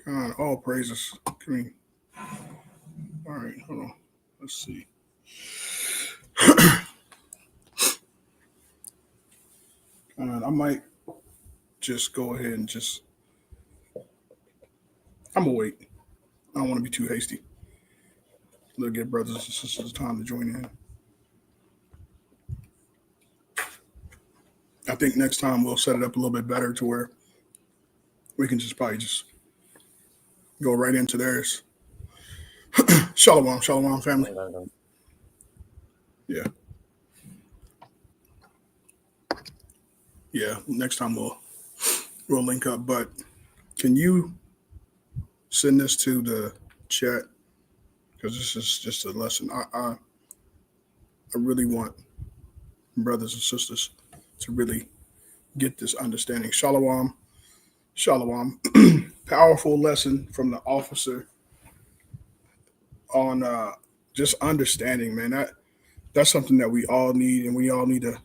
God, all praises. Come in. All right, hold on. Let's see. I might just go ahead and just. I'm gonna wait. I don't want to be too hasty. Let's give brothers and sisters time to join in. I think next time we'll set it up a little bit better to where we can just probably just go right into theirs. Shalom, shalom, family. Yeah, yeah. Next time we'll link up. But can you send this to the chat because this is just a lesson. I really want brothers and sisters to really get this understanding. Shalom, shalom. Powerful lesson from the officer on just understanding, man. That's something that we all need, and we all need to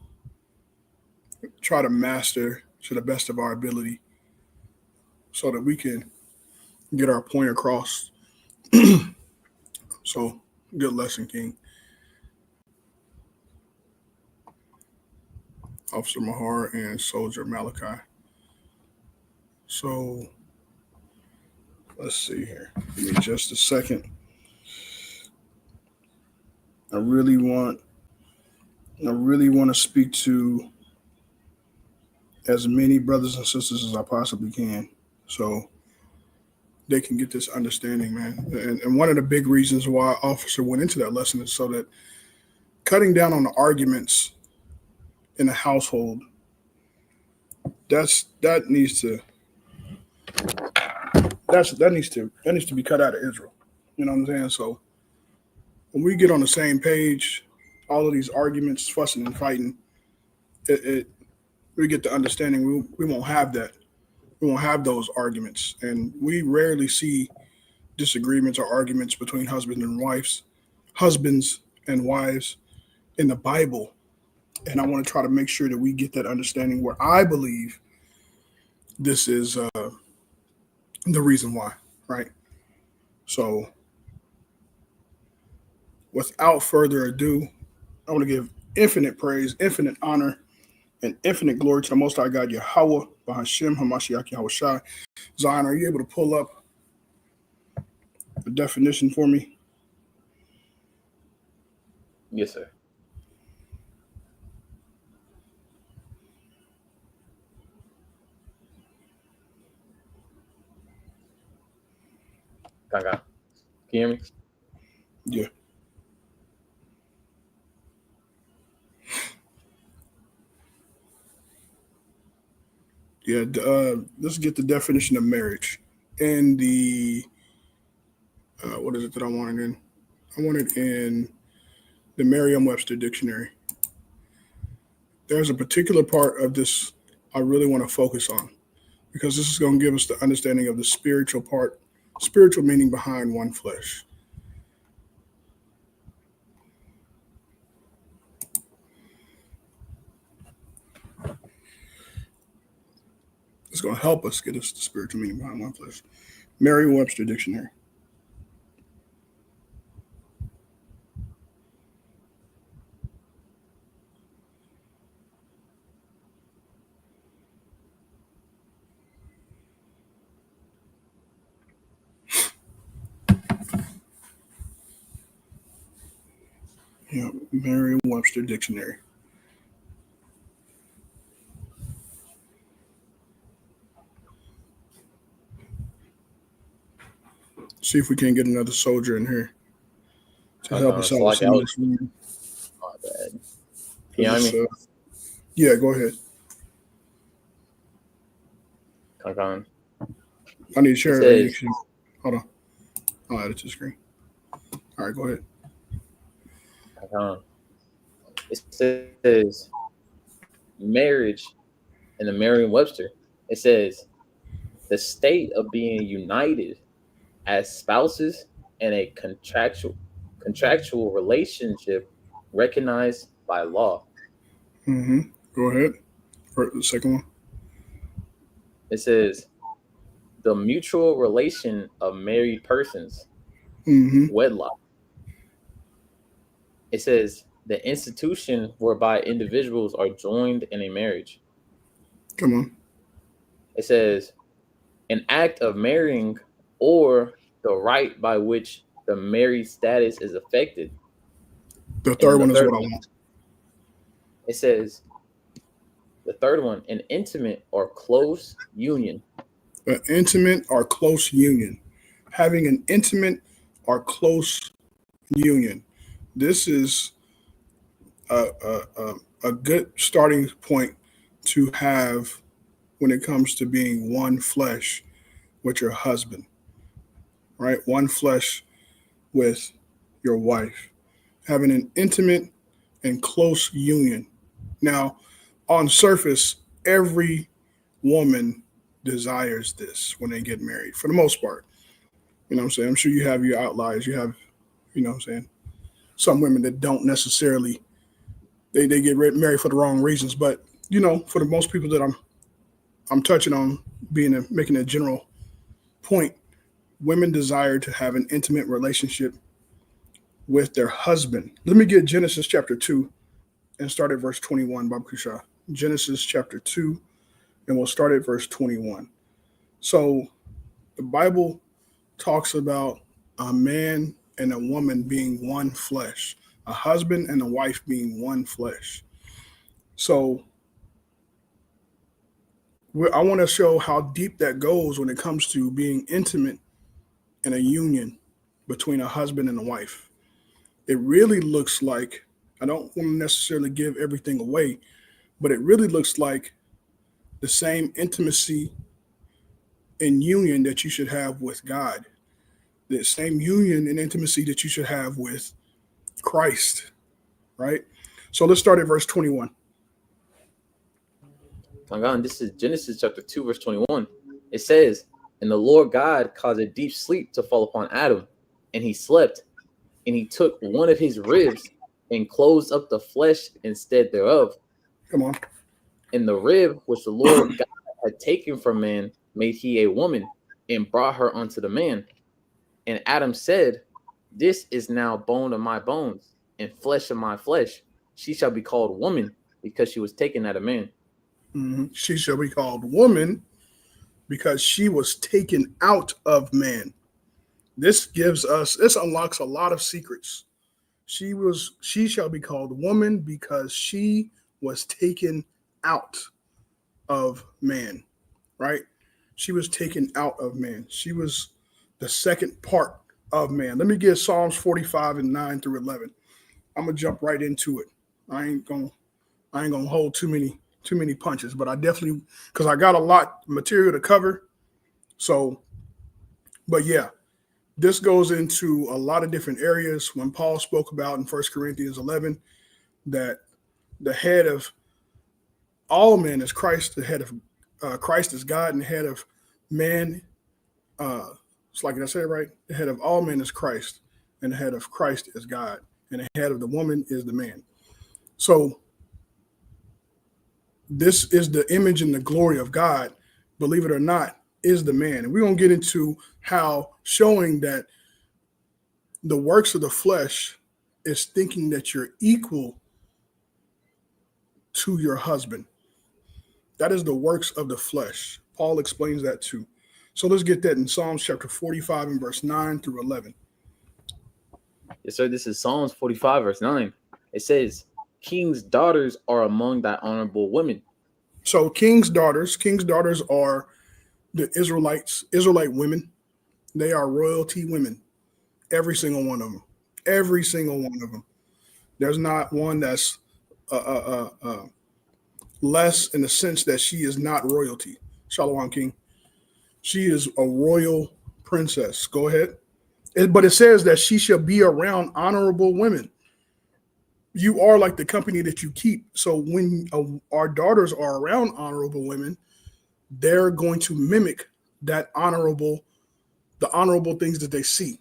try to master to the best of our ability, so that we can get our point across. So, good lesson, King. Officer Mahar and Soldier Malachi. So, let's see here. Give me just a second. I really want to speak to as many brothers and sisters as I possibly can, so they can get this understanding, man. And one of the big reasons why Officer went into that lesson is so that cutting down on the arguments in the household, that needs to be cut out of Israel. You know what I'm saying? So when we get on the same page, all of these arguments, fussing and fighting, we get the understanding we won't have that. We won't have those arguments. And we rarely see disagreements or arguments between husbands and wives in the Bible. And I want to try to make sure that we get that understanding where I believe this is the reason why, right? So without further ado, I want to give infinite praise, infinite honor, and infinite glory to the Most High God, Yahweh, Bahashem, Hamashiach, Yahweh Shai. Zion, are you able to pull up a definition for me? Yes, sir. Can you hear me? Yeah. Yeah, let's get the definition of marriage in the, what is it that I wanted in? I wanted in the Merriam-Webster dictionary. There's a particular part of this I really want to focus on because this is going to give us the understanding of the spiritual meaning behind one flesh. It's going to help us get us the spiritual meaning behind one flesh. Merriam-Webster dictionary. Yeah, Merriam-Webster dictionary. See if we can get another soldier in here to help us out with some of this reading. My bad. Can you hear me? Yeah, go ahead. I need to share it. Hold on. I'll add it to the screen. All right, go ahead. It says marriage in the Merriam-Webster. It says the state of being united as spouses in a contractual relationship recognized by law. Go ahead. For the second one. It says the mutual relation of married persons, Mm-hmm. wedlock. It says the institution whereby individuals are joined in a marriage. Come on. It says an act of marrying or the right by which the married status is affected. The And third then the one is third what I one, want. it says the third one, an intimate or close union. An intimate or close union. Having an intimate or close union. This is a good starting point to have when it comes to being one flesh with your husband, right? One flesh with your wife. Having an intimate and close union. Now, on surface, every woman desires this when they get married, for the most part. You know what I'm saying? I'm sure you have your outliers. You have, you know what I'm saying, some women that don't necessarily they get married for the wrong reasons. But you know, for the most people that I'm touching on, making a general point, women desire to have an intimate relationship with their husband. Let me get Genesis chapter 2 and start at verse 21, Bob Kusha. Genesis chapter 2, and we'll start at verse 21. So the Bible talks about a man and a woman being one flesh, a husband and a wife being one flesh. So I want to show how deep that goes when it comes to being intimate in a union between a husband and a wife. It really looks like, I don't want to necessarily give everything away, but it really looks like the same intimacy and union that you should have with God, the same union and intimacy that you should have with Christ, right? So let's start at verse 21. My God, this is Genesis chapter 2, verse 21. It says, and the Lord God caused a deep sleep to fall upon Adam, and he slept, and he took one of his ribs and closed up the flesh instead thereof. Come on. And the rib which the Lord God had taken from man made he a woman, and brought her unto the man. And Adam said, this is now bone of my bones, and flesh of my flesh. She shall be called woman, because she was taken out of man. Mm-hmm. She shall be called woman because she was taken out of man. This unlocks a lot of secrets. She shall be called woman because she was taken out of man, right? She was taken out of man. She was the second part of man. Let me get Psalms 45 and 9 through 11. I'm gonna jump right into it. I ain't gonna hold too many punches, but I definitely, because I got a lot of material to cover. So, but yeah, this goes into a lot of different areas. When Paul spoke about in 1 Corinthians 11 that the head of all men is Christ, the head of Christ is God, and the head of man, it's like I said, right? The head of all men is Christ, and the head of Christ is God, and the head of the woman is the man. So this is the image and the glory of God, believe it or not, is the man. And we're going to get into how showing that the works of the flesh is thinking that you're equal to your husband. That is the works of the flesh. Paul explains that too. So let's get that in Psalms chapter 45 and verse 9 through 11. Yes, sir. This is Psalms 45, verse 9. It says, king's daughters are among thy honorable women. So king's daughters are the Israelite women. They are royalty women. Every single one of them. Every single one of them. There's not one that's less in the sense that she is not royalty. Shalom King. She is a royal princess. Go ahead. But it says that she shall be around honorable women. You are like the company that you keep. So when our daughters are around honorable women, they're going to mimic the honorable things that they see,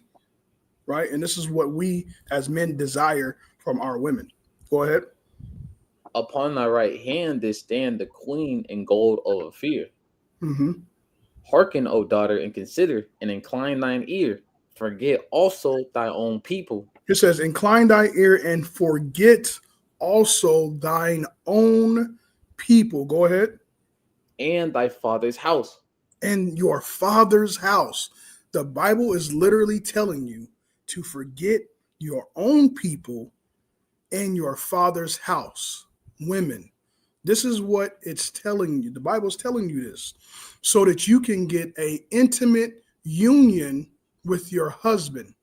right? And this is what we as men desire from our women. Go ahead. Upon thy right hand did stand the queen in gold of Ophir. Mm-hmm. Hearken, O daughter, and consider, and incline thine ear. Forget also thy own people. It says, incline thy ear and forget also thine own people. Go ahead. And thy father's house. And your father's house. The Bible is literally telling you to forget your own people and your father's house. Women. This is what it's telling you. The Bible's telling you this so that you can get an intimate union with your husband.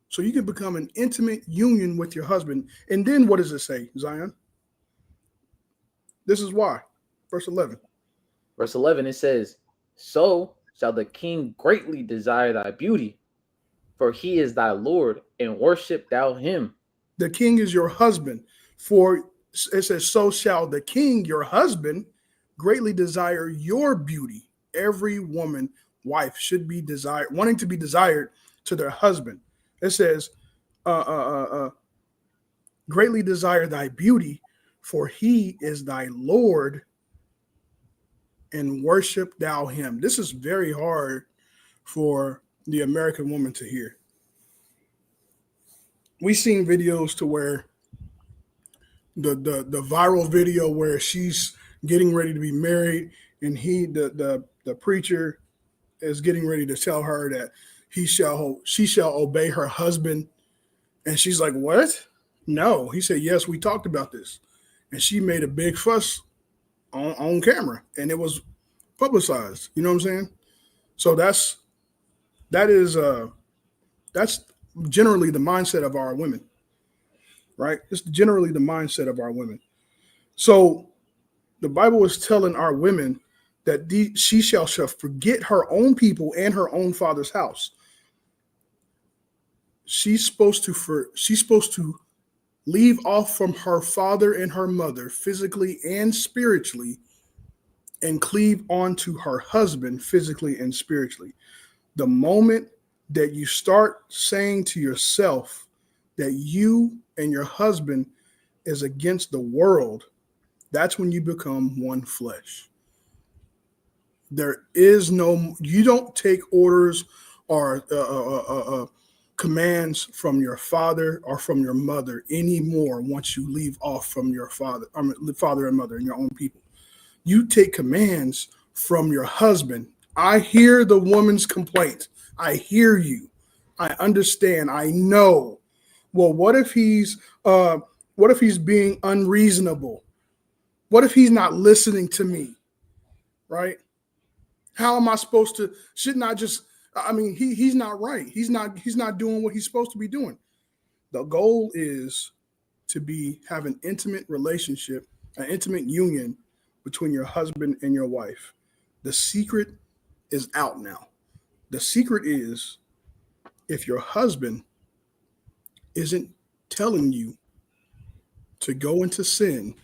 So you can become an intimate union with your husband. And then what does it say, Zion? This is why. Verse 11. Verse 11, it says, so shall the king greatly desire thy beauty, for he is thy Lord, and worship thou him. The king is your husband. For it says, so shall the king, your husband, greatly desire your beauty. Every woman, wife, should be desired, wanting to be desired to their husband. It says, greatly desire thy beauty, for he is thy Lord, and worship thou him. This is very hard for the American woman to hear. We've seen videos to where the viral video where she's getting ready to be married, and the preacher is getting ready to tell her that she shall obey her husband, and she's like, what? No. He said, yes, we talked about this, and she made a big fuss on camera, and it was publicized. You know what I'm saying? So that's generally the mindset of our women, right? It's generally the mindset of our women. So the Bible is telling our women that she shall forget her own people and her own father's house. She's supposed to leave off from her father and her mother physically and spiritually, and cleave onto her husband physically and spiritually. The moment that you start saying to yourself that you and your husband is against the world, that's when you become one flesh. You don't take orders or commands from your father or from your mother anymore once you leave off from your father and mother and your own people. You take commands from your husband. I hear the woman's complaint. I hear you. I understand. I know. Well, what if he's being unreasonable? What if he's not listening to me? Right? How am I supposed to? Shouldn't I just? I mean, he's not right. He's not doing what he's supposed to be doing. The goal is to have an intimate relationship, an intimate union between your husband and your wife. The secret is out now. The secret is, if your husband isn't telling you to go into sin,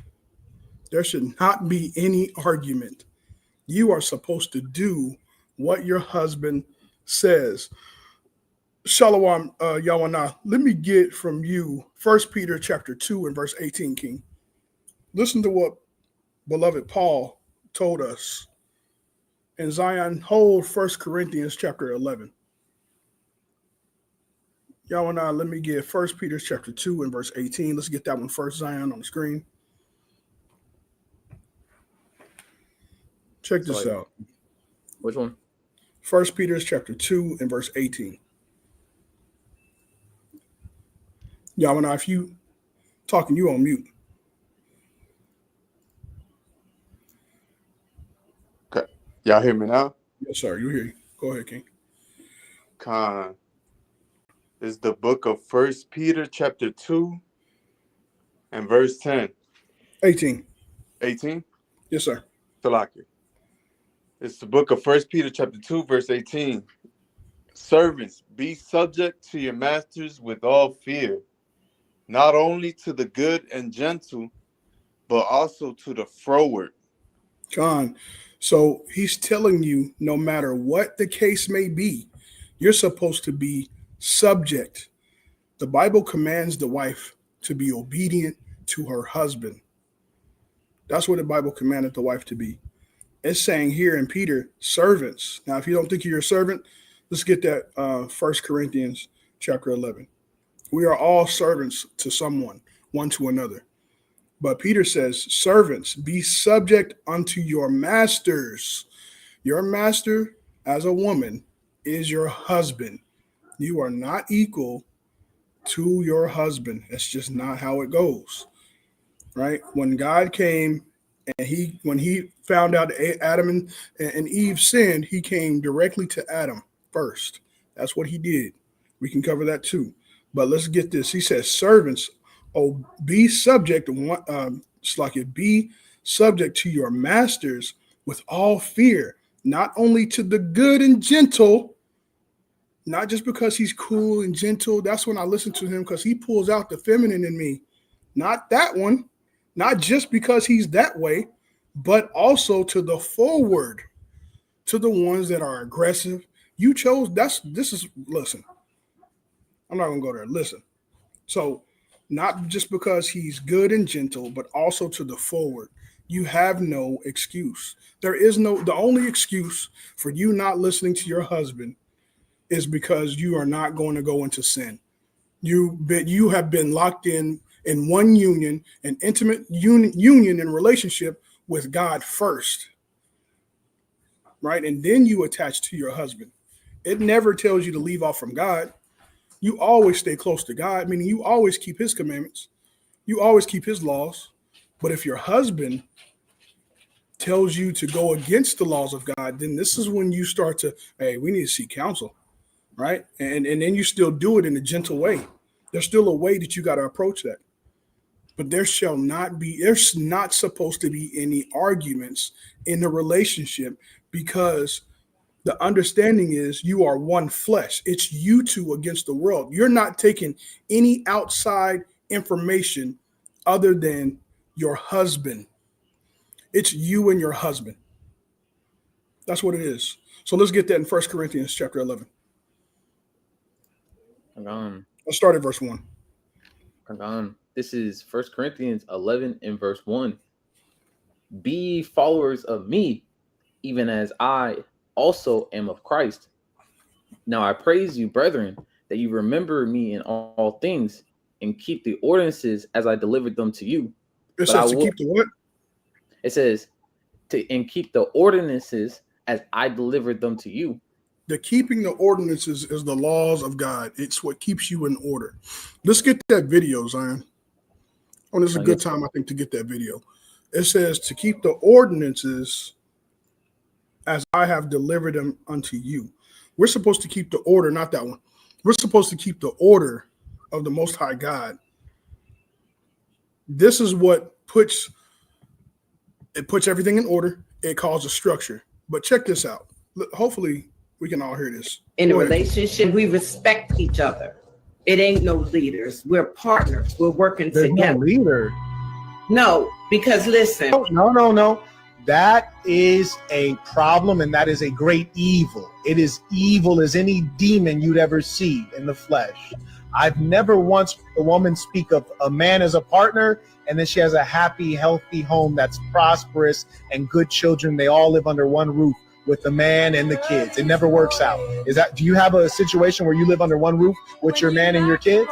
there should not be any argument. You are supposed to do what your husband says. Shalom, Yawana. Let me get from you 1 Peter chapter 2 and verse 18, King. Listen to what beloved Paul told us. And Zion, hold 1 Corinthians chapter 11. Yawana, let me get 1 Peter chapter 2 and verse 18. Let's get that one first, Zion, on the screen. Check this out. Which one? 1 Peter chapter 2 and verse 18. Yawana, if you talking, you on mute. Okay. Y'all hear me now? Yes, sir. You hear you. Go ahead, King. Khan. Is the book of 1 Peter chapter 2 and verse 10. 18. 18? Yes, sir. Salaki. It's the book of 1 Peter chapter 2, verse 18. Servants, be subject to your masters with all fear, not only to the good and gentle, but also to the froward. Khan. So he's telling you, no matter what the case may be, you're supposed to be subject. The Bible commands the wife to be obedient to her husband. That's what the Bible commanded the wife to be. It's saying here in Peter, servants. Now, if you don't think you're a servant, let's get that 1 Corinthians chapter 11. We are all servants to someone, one to another. But Peter says, servants, be subject unto your masters. Your master, as a woman, is your husband. You are not equal to your husband. That's just not how it goes, right? When God came and when he found out Adam and Eve sinned, he came directly to Adam first. That's what he did. We can cover that too. But let's get this. He says, servants, be subject, be subject to your masters with all fear, not only to the good and gentle, not just because he's cool and gentle. That's when I listen to him, because he pulls out the feminine in me. Not that one, not just because he's that way, but also to the forward, to the ones that are aggressive. You chose, listen, I'm not going to go there. Listen. So not just because he's good and gentle, but also to the forward. You have no excuse. The only excuse for you not listening to your husband is because you are not going to go into sin. You have been locked in one union, an intimate union and relationship with God first, right? And then you attach to your husband. It never tells you to leave off from God. You always stay close to God, meaning you always keep his commandments. You always keep his laws. But if your husband tells you to go against the laws of God, then this is when you start to, hey, we need to seek counsel, right? And then you still do it in a gentle way. There's still a way that you got to approach that. But there's not supposed to be any arguments in the relationship, because the understanding is you are one flesh. It's you two against the world. You're not taking any outside information other than your husband. It's you and your husband. That's what it is. So let's get that in 1 Corinthians chapter 11. Let's start at verse 1. This is 1 Corinthians 11 and verse 1. Be ye followers of me, even as I also am of Christ. Now I praise you, brethren, that you remember me in all things, and keep the ordinances as I delivered them to you. It says to keep the what? It says and keep the ordinances as I delivered them to you. The keeping the ordinances is the laws of God. It's what keeps you in order. Let's get that video, Zion. Oh, this is a good time, I think, to get that video. It says to keep the ordinances as I have delivered them unto you. We're supposed to keep the order, not that one. We're supposed to keep the order of the Most High God. This is what puts everything in order. It calls a structure. But check this out. Hopefully we can all hear this. In a relationship, we respect each other. It ain't no leaders. We're partners. We're working together. No leader. No, because listen. No. That is a problem, and that is a great evil. It is evil as any demon you'd ever see in the flesh. I've never once heard a woman speak of a man as a partner, and then she has a happy, healthy home that's prosperous and good children. They all live under one roof with the man and the kids. It never works out. Do you have a situation where you live under one roof with your man and your kids?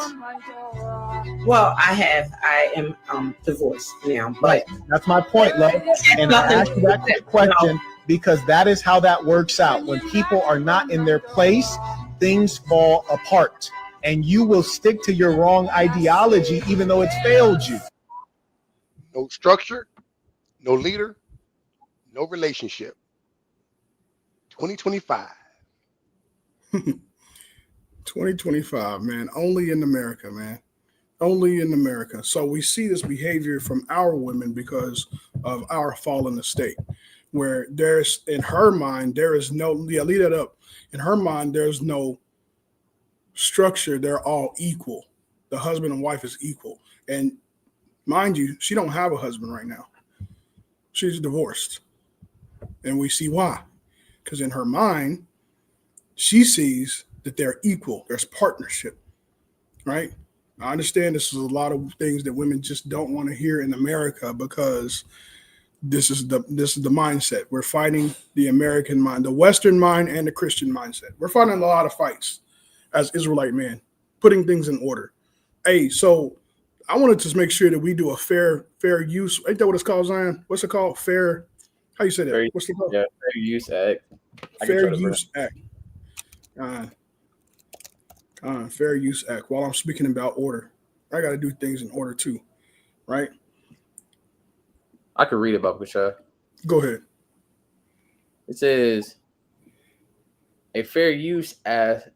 Well, I am divorced now, but that's my point, love. And I asked you that question because that is how that works out. When people are not in their place, things fall apart, and you will stick to your wrong ideology even though it's failed you. No structure, no leader, no relationship. 2025. 2025, man. Only in America, man. Only in America. So we see this behavior from our women because of our fallen estate, where in her mind, there is no, leave that up. In her mind, there's no structure. They're all equal. The husband and wife is equal. And mind you, she don't have a husband right now. She's divorced. And we see why. Because in her mind, she sees that they're equal. There's partnership, right? I understand this is a lot of things that women just don't want to hear in America because This is the mindset. We're fighting the American mind, the Western mind, and the Christian mindset. We're fighting a lot of fights as Israelite men, putting things in order. Hey, so I wanted to make sure that we do a fair use. Ain't that what it's called, Zion? What's it called? Fair. How you say that? What's it called? Yeah, fair use act. Fair use act. Fair use act. While I'm speaking about order, I got to do things in order too, right? I could read it, Baba Kasha. Go ahead. It says a fair use act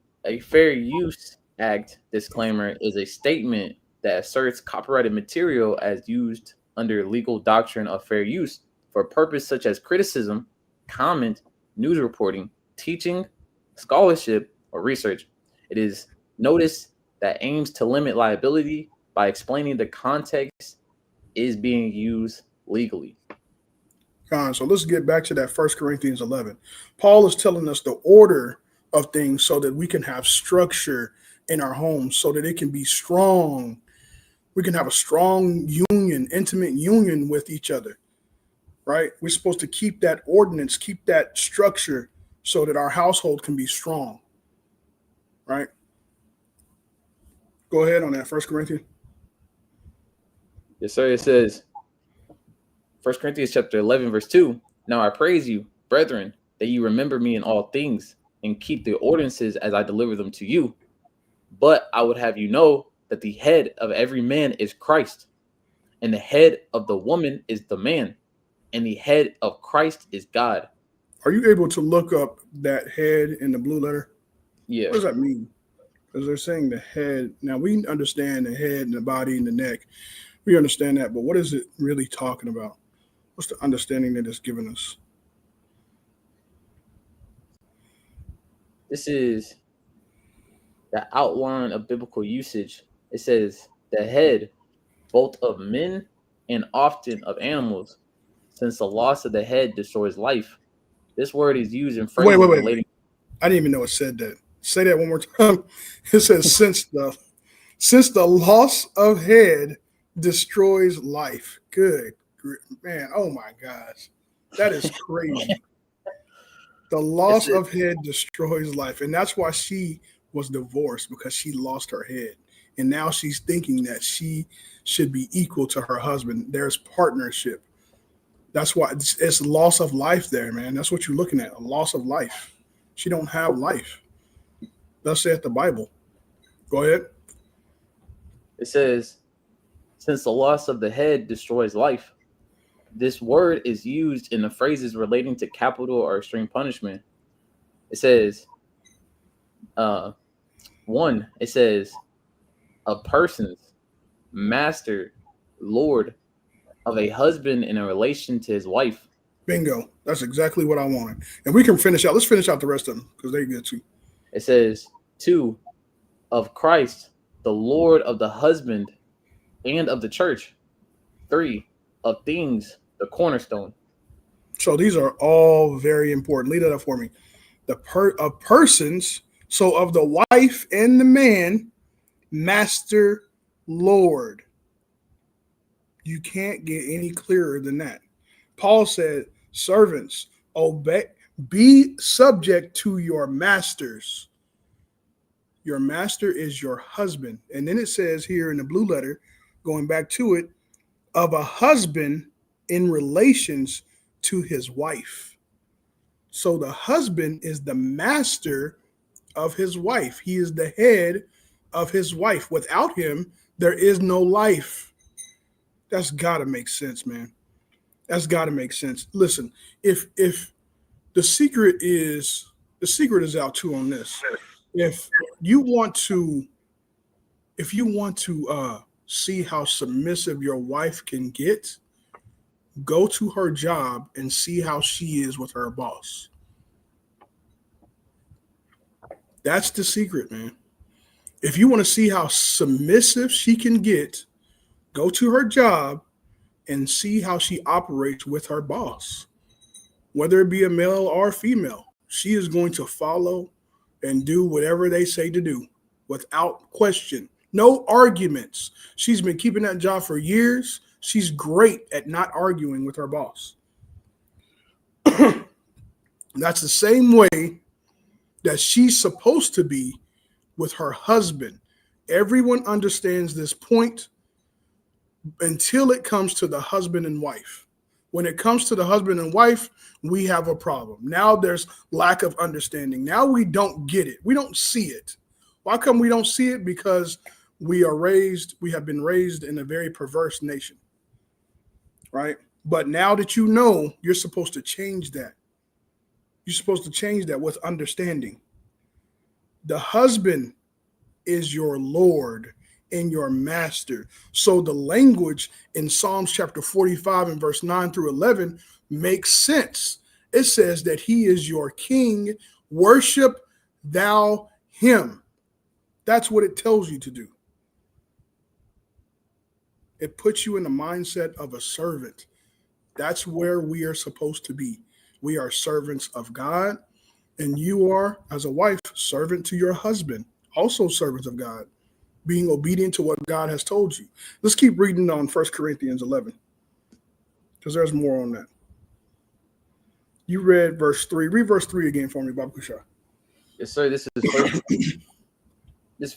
disclaimer is a statement that asserts copyrighted material as used under legal doctrine of fair use for a purpose such as criticism, comment, news reporting, teaching, scholarship, or research. It is notice that aims to limit liability by explaining the context is being used legally. So let's get back to that 1 Corinthians 11. Paul is telling us the order of things so that we can have structure in our homes, so that it can be strong. We can have a strong union, intimate union with each other, right? We're supposed to keep that ordinance, keep that structure so that our household can be strong, right? Go ahead on that 1 Corinthians. Yes, sir. It says, 1 Corinthians chapter 11, verse 2. Now I praise you, brethren, that you remember me in all things and keep the ordinances as I deliver them to you. But I would have you know that the head of every man is Christ, and the head of the woman is the man, and the head of Christ is God. Are you able to look up that head in the blue letter? Yeah. What does that mean? Because they're saying the head. Now we understand the head and the body and the neck. We understand that, but what is it really talking about? What's the understanding that it's given us? This is the outline of biblical usage. It says the head, both of men and often of animals, since the loss of the head destroys life. This word is used in phrases relating. I didn't even know it said that. Say that one more time. It says since the loss of head destroys life. Good man. Oh my gosh. That is crazy. The loss of head destroys life. And that's why she was divorced, because she lost her head. And now she's thinking that she should be equal to her husband. There's partnership. That's why it's loss of life there, man. That's what you're looking at, a loss of life. She don't have life. Thus saith the Bible. Go ahead. It says, since the loss of the head destroys life. This word is used in the phrases relating to capital or extreme punishment. It says, one, it says, a person's master, lord of a husband in a relation to his wife. Bingo. That's exactly what I wanted. And we can finish out. Let's finish out the rest of them because they're good too. It says, two, of Christ, the Lord of the husband and of the church. Three, of things, the cornerstone. So these are all very important. Lead that up for me. Of persons, so of the wife and the man, master, Lord. You can't get any clearer than that. Paul said, servants, obey, be subject to your masters. Your master is your husband. And then it says here in the blue letter, going back to it, of a husband in relations to his wife. So the husband is the master of his wife. He is the head of his wife. Without him, there is no life. That's got to make sense, man. That's got to make sense. Listen, if the secret is out too on this. If you want to see how submissive your wife can get, go to her job and see how she is with her boss. That's the secret, man. If you want to see how submissive she can get, go to her job and see how she operates with her boss. Whether it be a male or female, she is going to follow and do whatever they say to do without question. No arguments. She's been keeping that job for years. She's great at not arguing with her boss. That's the same way that she's supposed to be with her husband. Everyone understands this point until it comes to the husband and wife. When it comes to the husband and wife, we have a problem. Now there's lack of understanding. Now we don't get it. We don't see it. Why come we don't see it? Because we have been raised in a very perverse nation, right? But now that you know, you're supposed to change that. You're supposed to change that with understanding. The husband is your Lord and your master. So the language in Psalms chapter 45 and verse 9 through 11 makes sense. It says that he is your king. Worship thou him. That's what it tells you to do. It puts you in the mindset of a servant. That's where we are supposed to be. We are servants of God, and you are, as a wife, servant to your husband, also servants of God, being obedient to what God has told you. Let's keep reading on 1 Corinthians 11, because there's more on that. You read verse 3. Read verse 3 again for me, Baba Kusha. Yes, sir. This is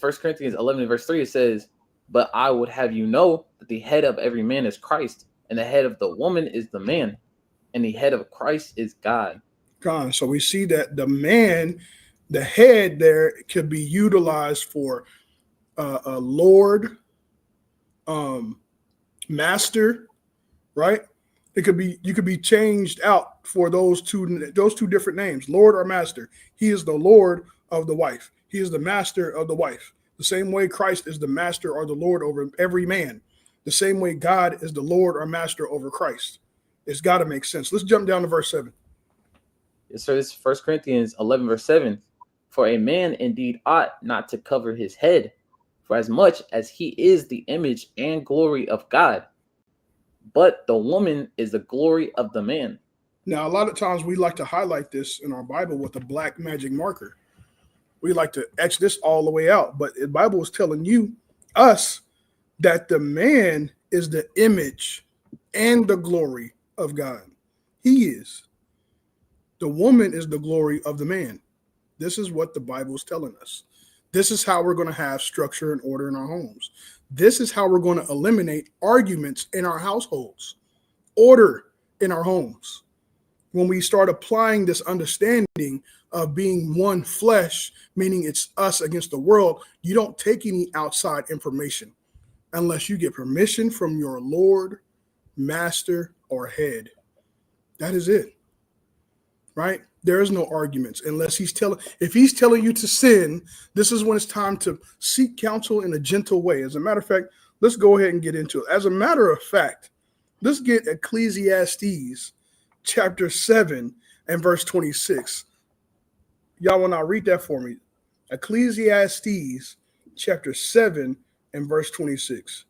1 Corinthians 11 verse 3. It says, "But I would have you know that the head of every man is Christ, and the head of the woman is the man, and the head of Christ is God." God. So we see that the man, the head there, could be utilized for a Lord, master, right? It could be, you could be changed out for those two different names, Lord or master. He is the Lord of the wife. He is the master of the wife. The same way Christ is the master or the Lord over every man. The same way God is the Lord or master over Christ. It's got to make sense. Let's jump down to verse 7. Yes, sir. This is 1 Corinthians 11 verse 7. "For a man indeed ought not to cover his head, for as much as he is the image and glory of God, but the woman is the glory of the man." Now, a lot of times we like to highlight this in our Bible with a black magic marker. We like to etch this all the way out, but the Bible is telling us, that the man is the image and the glory of God. He is. The woman is the glory of the man. This is what the Bible is telling us. This is how we're going to have structure and order in our homes. This is how we're going to eliminate arguments in our households, order in our homes. When we start applying this understanding of being one flesh, meaning it's us against the world, you don't take any outside information unless you get permission from your Lord, master, or head. That is it, right? There is no arguments unless if he's telling you to sin, this is when it's time to seek counsel in a gentle way. As a matter of fact, let's go ahead and get into it. As a matter of fact, let's get Ecclesiastes chapter 7 and verse 26. Y'all want to read that for me? Ecclesiastes chapter 7 and verse 26.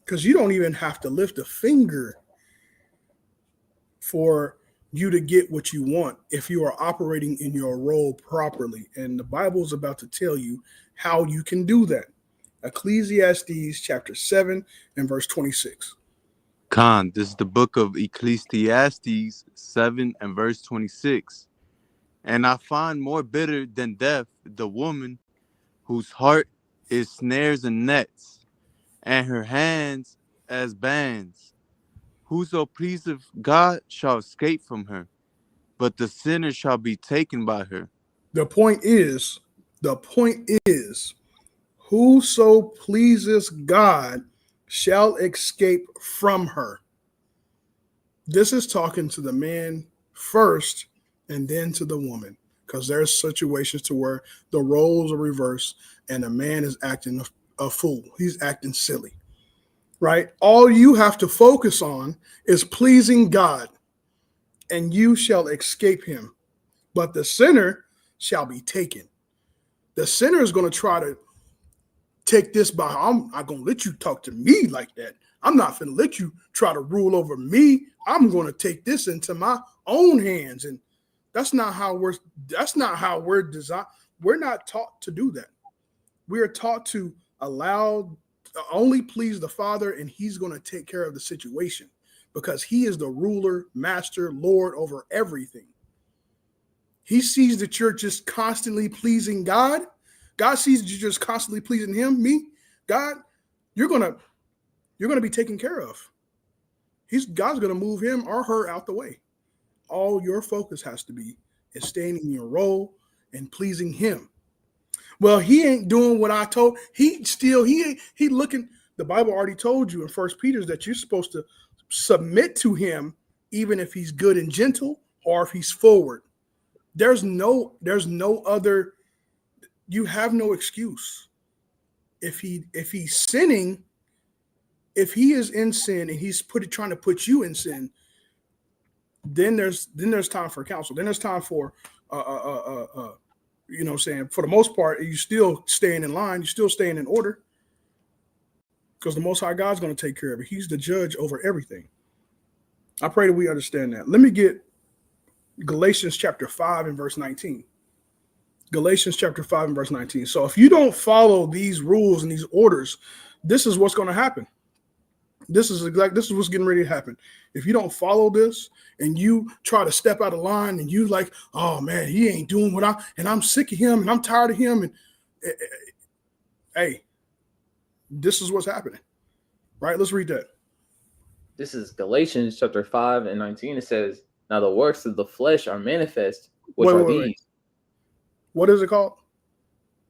Because you don't even have to lift a finger for you to get what you want if you are operating in your role properly. And the Bible is about to tell you how you can do that. Ecclesiastes chapter 7 and verse 26. Khan, this is the book of Ecclesiastes 7 and verse 26. "And I find more bitter than death the woman whose heart is snares and nets, and her hands as bands. Whoso pleaseth God shall escape from her, but the sinner shall be taken by her." The point is, whoso pleases God shall escape from her. This is talking to the man first and then to the woman, because there's situations to where the roles are reversed and a man is acting a fool. He's acting silly, right? All you have to focus on is pleasing God, and you shall escape him. But the sinner shall be taken. The sinner is going to try to take this by, I'm not going to let you talk to me like that. I'm not going to let you try to rule over me. I'm going to take this into my own hands. And that's not how we're designed. We're not taught to do that. We are taught to Only please the Father, and he's going to take care of the situation because he is the ruler, master, Lord over everything. He sees that you're just constantly pleasing God. God sees that you're just constantly pleasing him, me, God. You're going to be taken care of. God's going to move him or her out the way. All your focus has to be is staying in your role and pleasing him. Well, he ain't doing what I told. He looking. The Bible already told you in 1 Peter that you're supposed to submit to him, even if he's good and gentle or if he's forward. There's no other. You have no excuse. If he's sinning, if he is in sin and he's trying to put you in sin, then there's time for counsel. Then there's time for you know what I'm saying? For the most part, you still staying in line, you're still staying in order. Because the Most High God's going to take care of it. He's the judge over everything. I pray that we understand that. Let me get Galatians chapter 5 and verse 19. Galatians chapter 5 and verse 19. So if you don't follow these rules and these orders, this is what's going to happen. This is what's getting ready to happen. If you don't follow this and you try to step out of line and you like, oh man, he ain't doing what I'm sick of him and I'm tired of him. And hey, this is what's happening. Right? Let's read that. This is Galatians chapter 5 and 19. It says, now the works of the flesh are manifest, which are these. Wait. What is it called?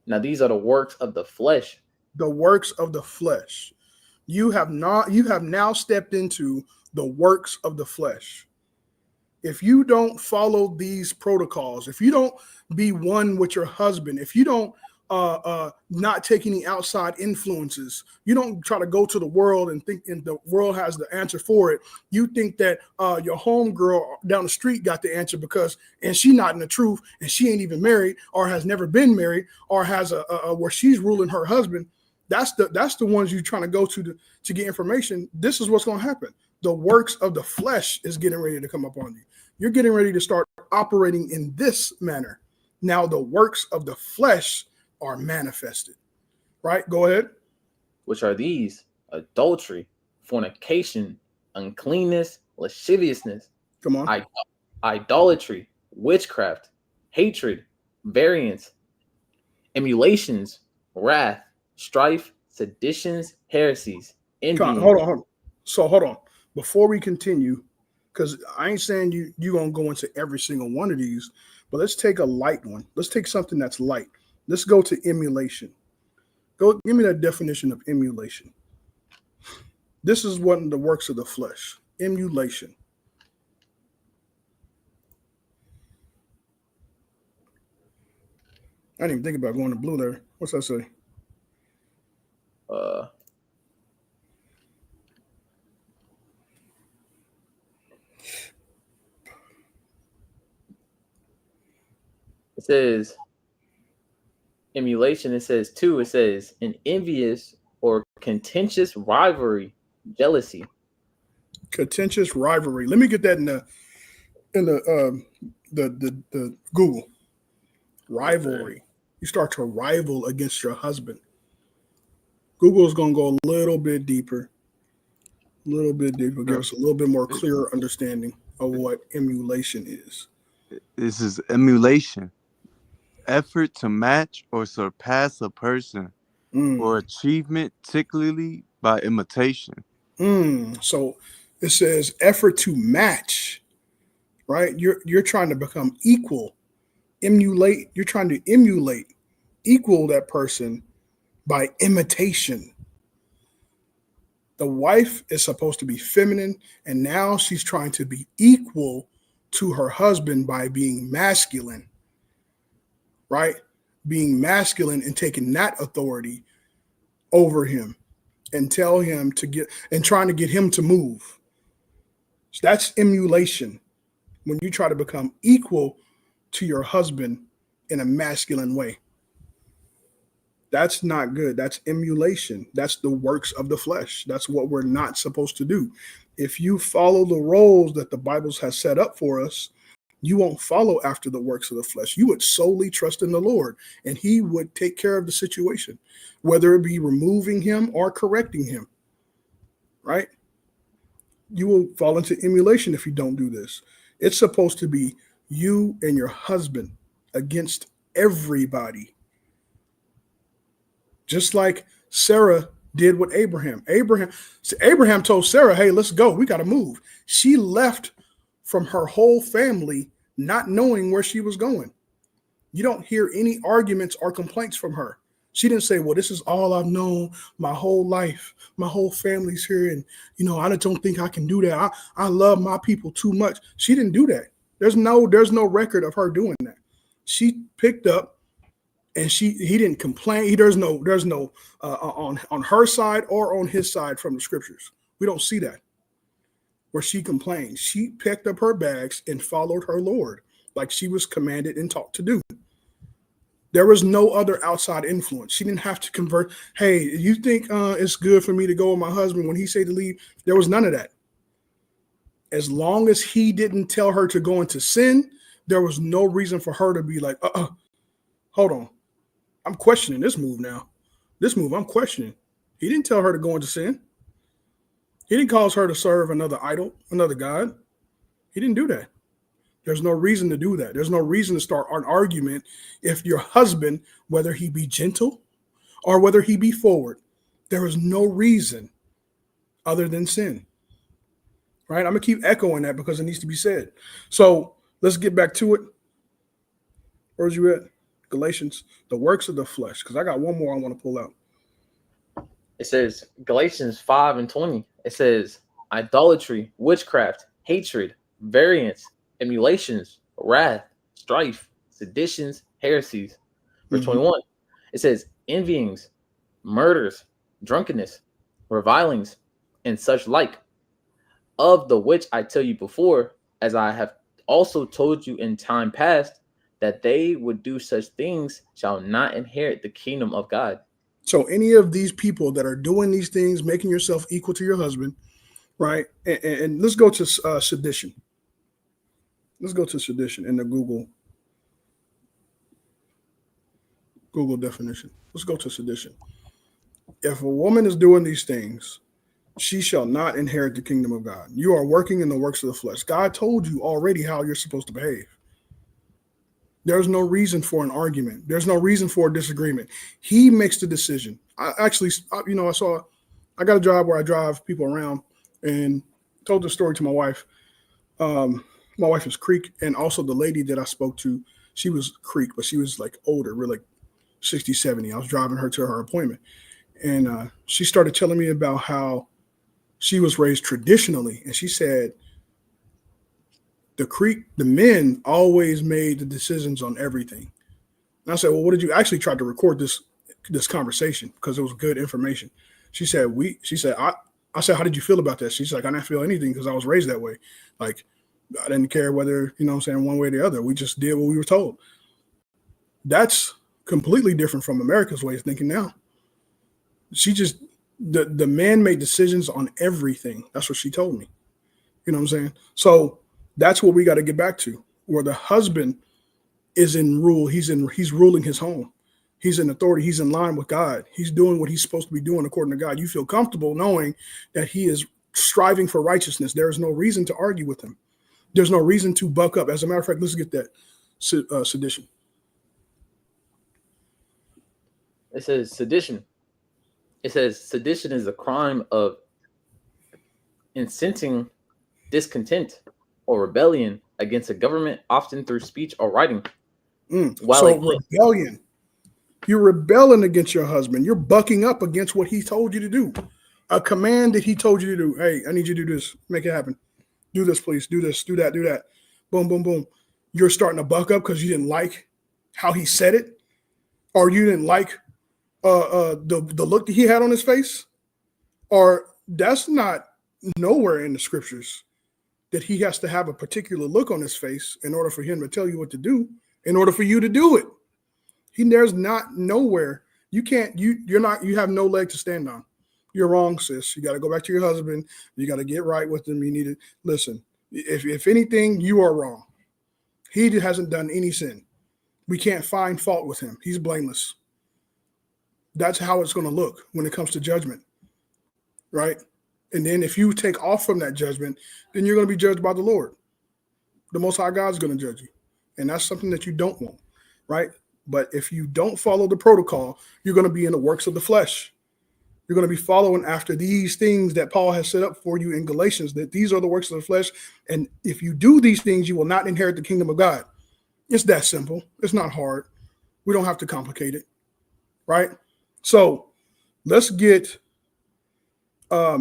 Now these are the works of the flesh. The works of the flesh. You have now stepped into the works of the flesh. If you don't follow these protocols, if you don't be one with your husband, if you don't not take any outside influences, you don't try to go to the world and think and the world has the answer for it. You think that your homegirl down the street got the answer and she not in the truth and she ain't even married or has never been married or has a where she's ruling her husband. That's the ones you're trying to go to get information. This is what's going to happen. The works of the flesh is getting ready to come up on you. You're getting ready to start operating in this manner. Now the works of the flesh are manifested. Right? Go ahead. Which are these: adultery, fornication, uncleanness, lasciviousness, Come on. Idolatry, witchcraft, hatred, variance, emulations, wrath, strife, seditions, heresies, envy. Hold on. So hold on. Before we continue, because I ain't saying you're going to go into every single one of these, but let's take a light one. Let's take something that's light. Let's go to emulation. Go give me that definition of emulation. This is one of the works of the flesh. Emulation. I didn't even think about going to blue there. What's that say? It says emulation. It says too. It says an envious or contentious rivalry, jealousy. Contentious rivalry. Let me get that in the Google. Rivalry. You start to rival against your husband. Google is going to go a little bit deeper. Give us a little bit more clearer understanding of what emulation is. This is emulation. Effort to match or surpass a person or achievement, particularly by imitation. So it says effort to match, right? You're trying to become equal. Emulate. You're trying to emulate, equal that person by imitation. The wife is supposed to be feminine, and now she's trying to be equal to her husband by being masculine, right? Being masculine and taking that authority over him and tell him to get and trying to get him to move. So that's emulation. When you try to become equal to your husband in a masculine way. That's not good. That's emulation. That's the works of the flesh. That's what we're not supposed to do. If you follow the roles that the Bible has set up for us, You won't follow after the works of the flesh. You would solely trust in the Lord, and he would take care of the situation, whether it be removing him or correcting him, right? You will fall into emulation if you don't do this. It's supposed to be you and your husband against everybody. Just like Sarah did with Abraham. Abraham told Sarah, hey, let's go. We got to move. She left from her whole family, not knowing where she was going. You don't hear any arguments or complaints from her. She didn't say, well, this is all I've known my whole life. My whole family's here. And, I don't think I can do that. I love my people too much. She didn't do that. There's no record of her doing that. She picked up and he didn't complain. There's no on her side or on his side from the scriptures. We don't see that where she complained. She picked up her bags and followed her Lord like she was commanded and taught to do. There was no other outside influence. She didn't have to convert. Hey, you think it's good for me to go with my husband when he said to leave? There was none of that. As long as he didn't tell her to go into sin, there was no reason for her to be like, hold on. I'm questioning this move now. This move I'm questioning. He didn't tell her to go into sin. He didn't cause her to serve another idol, another God. He didn't do that. There's no reason to do that. There's no reason to start an argument if your husband, whether he be gentle or whether he be forward, there is no reason other than sin. Right? I'm going to keep echoing that because it needs to be said. So let's get back to it. Where's you at? Galatians, the works of the flesh. Because I got one more I want to pull out. It says Galatians 5:20. It says idolatry, witchcraft, hatred, variance, emulations, wrath, strife, seditions, heresies. Verse 21. It says envyings, murders, drunkenness, revilings, and such like, of the which I tell you before, as I have also told you in time past, that they would do such things shall not inherit the kingdom of God. So any of these people that are doing these things, making yourself equal to your husband, right? And let's go to sedition. Let's go to sedition in the Google definition. Let's go to sedition. If a woman is doing these things, she shall not inherit the kingdom of God. You are working in the works of the flesh. God told you already how you're supposed to behave. There's no reason for an argument. There's no reason for a disagreement. He makes the decision. I got a job where I drive people around and told the story to my wife. My wife is Creek, and also the lady that I spoke to, she was Creek, but she was like older. We're like 60, 70. I was driving her to her appointment. And she started telling me about how she was raised traditionally. And she said, the men always made the decisions on everything. And I said, well, what did you actually try to record this conversation? Because it was good information. She said, I said, how did you feel about that? She's like, I didn't feel anything because I was raised that way. Like, I didn't care whether, one way or the other. We just did what we were told. That's completely different from America's way of thinking now. The man made decisions on everything. That's what she told me. You know what I'm saying? So that's what we got to get back to, where the husband is in rule. He's ruling his home. He's in authority. He's in line with God. He's doing what he's supposed to be doing according to God. You feel comfortable knowing that he is striving for righteousness. There is no reason to argue with him. There's no reason to buck up. As a matter of fact, let's get that sedition. It says sedition. It says sedition is a crime of inciting discontent or rebellion against a government, often through speech or writing. Rebellion. You're rebelling against your husband. You're bucking up against what he told you to do. A command that he told you to do. Hey, I need you to do this. Make it happen. Do this, please. Do this. Do that. Do that. Boom, boom, boom. You're starting to buck up because you didn't like how he said it, or you didn't like the look that he had on his face, or that's not nowhere in the scriptures that he has to have a particular look on his face in order for him to tell you what to do, in order for you to do it. There's not nowhere. You have no leg to stand on. You're wrong, sis. You got to go back to your husband. You got to get right with him. You need to listen. If anything, you are wrong. He hasn't done any sin. We can't find fault with him. He's blameless. That's how it's going to look when it comes to judgment, right? And then if you take off from that judgment, then you're going to be judged by the Lord. The Most High God is going to judge you. And that's something that you don't want, right? But if you don't follow the protocol, you're going to be in the works of the flesh. You're going to be following after these things that Paul has set up for you in Galatians, that these are the works of the flesh. And if you do these things, you will not inherit the kingdom of God. It's that simple. It's not hard. We don't have to complicate it, right? So let's get, I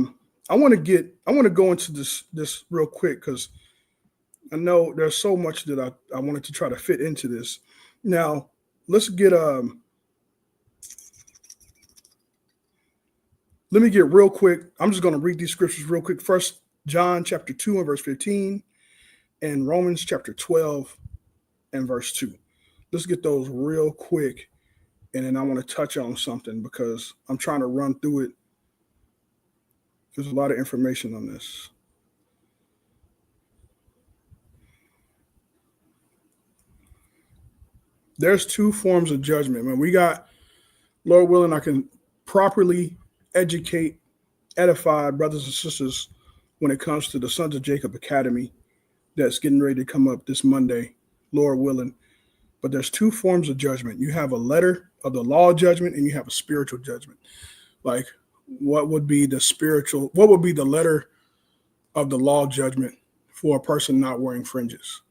want to go into this real quick because I know there's so much that I wanted to try to fit into this. Now, let's get, let me get real quick. I'm just going to read these scriptures real quick. First, John chapter 2 and verse 15 and Romans chapter 12 and verse 2. Let's get those real quick. And then I want to touch on something because I'm trying to run through it. There's a lot of information on this. There's two forms of judgment. When we got, Lord willing, I can properly educate, edify brothers and sisters when it comes to the Sons of Jacob Academy that's getting ready to come up this Monday, Lord willing. But there's two forms of judgment. You have a letter of the law judgment and you have a spiritual judgment. Like what would be the letter of the law judgment for a person not wearing fringes?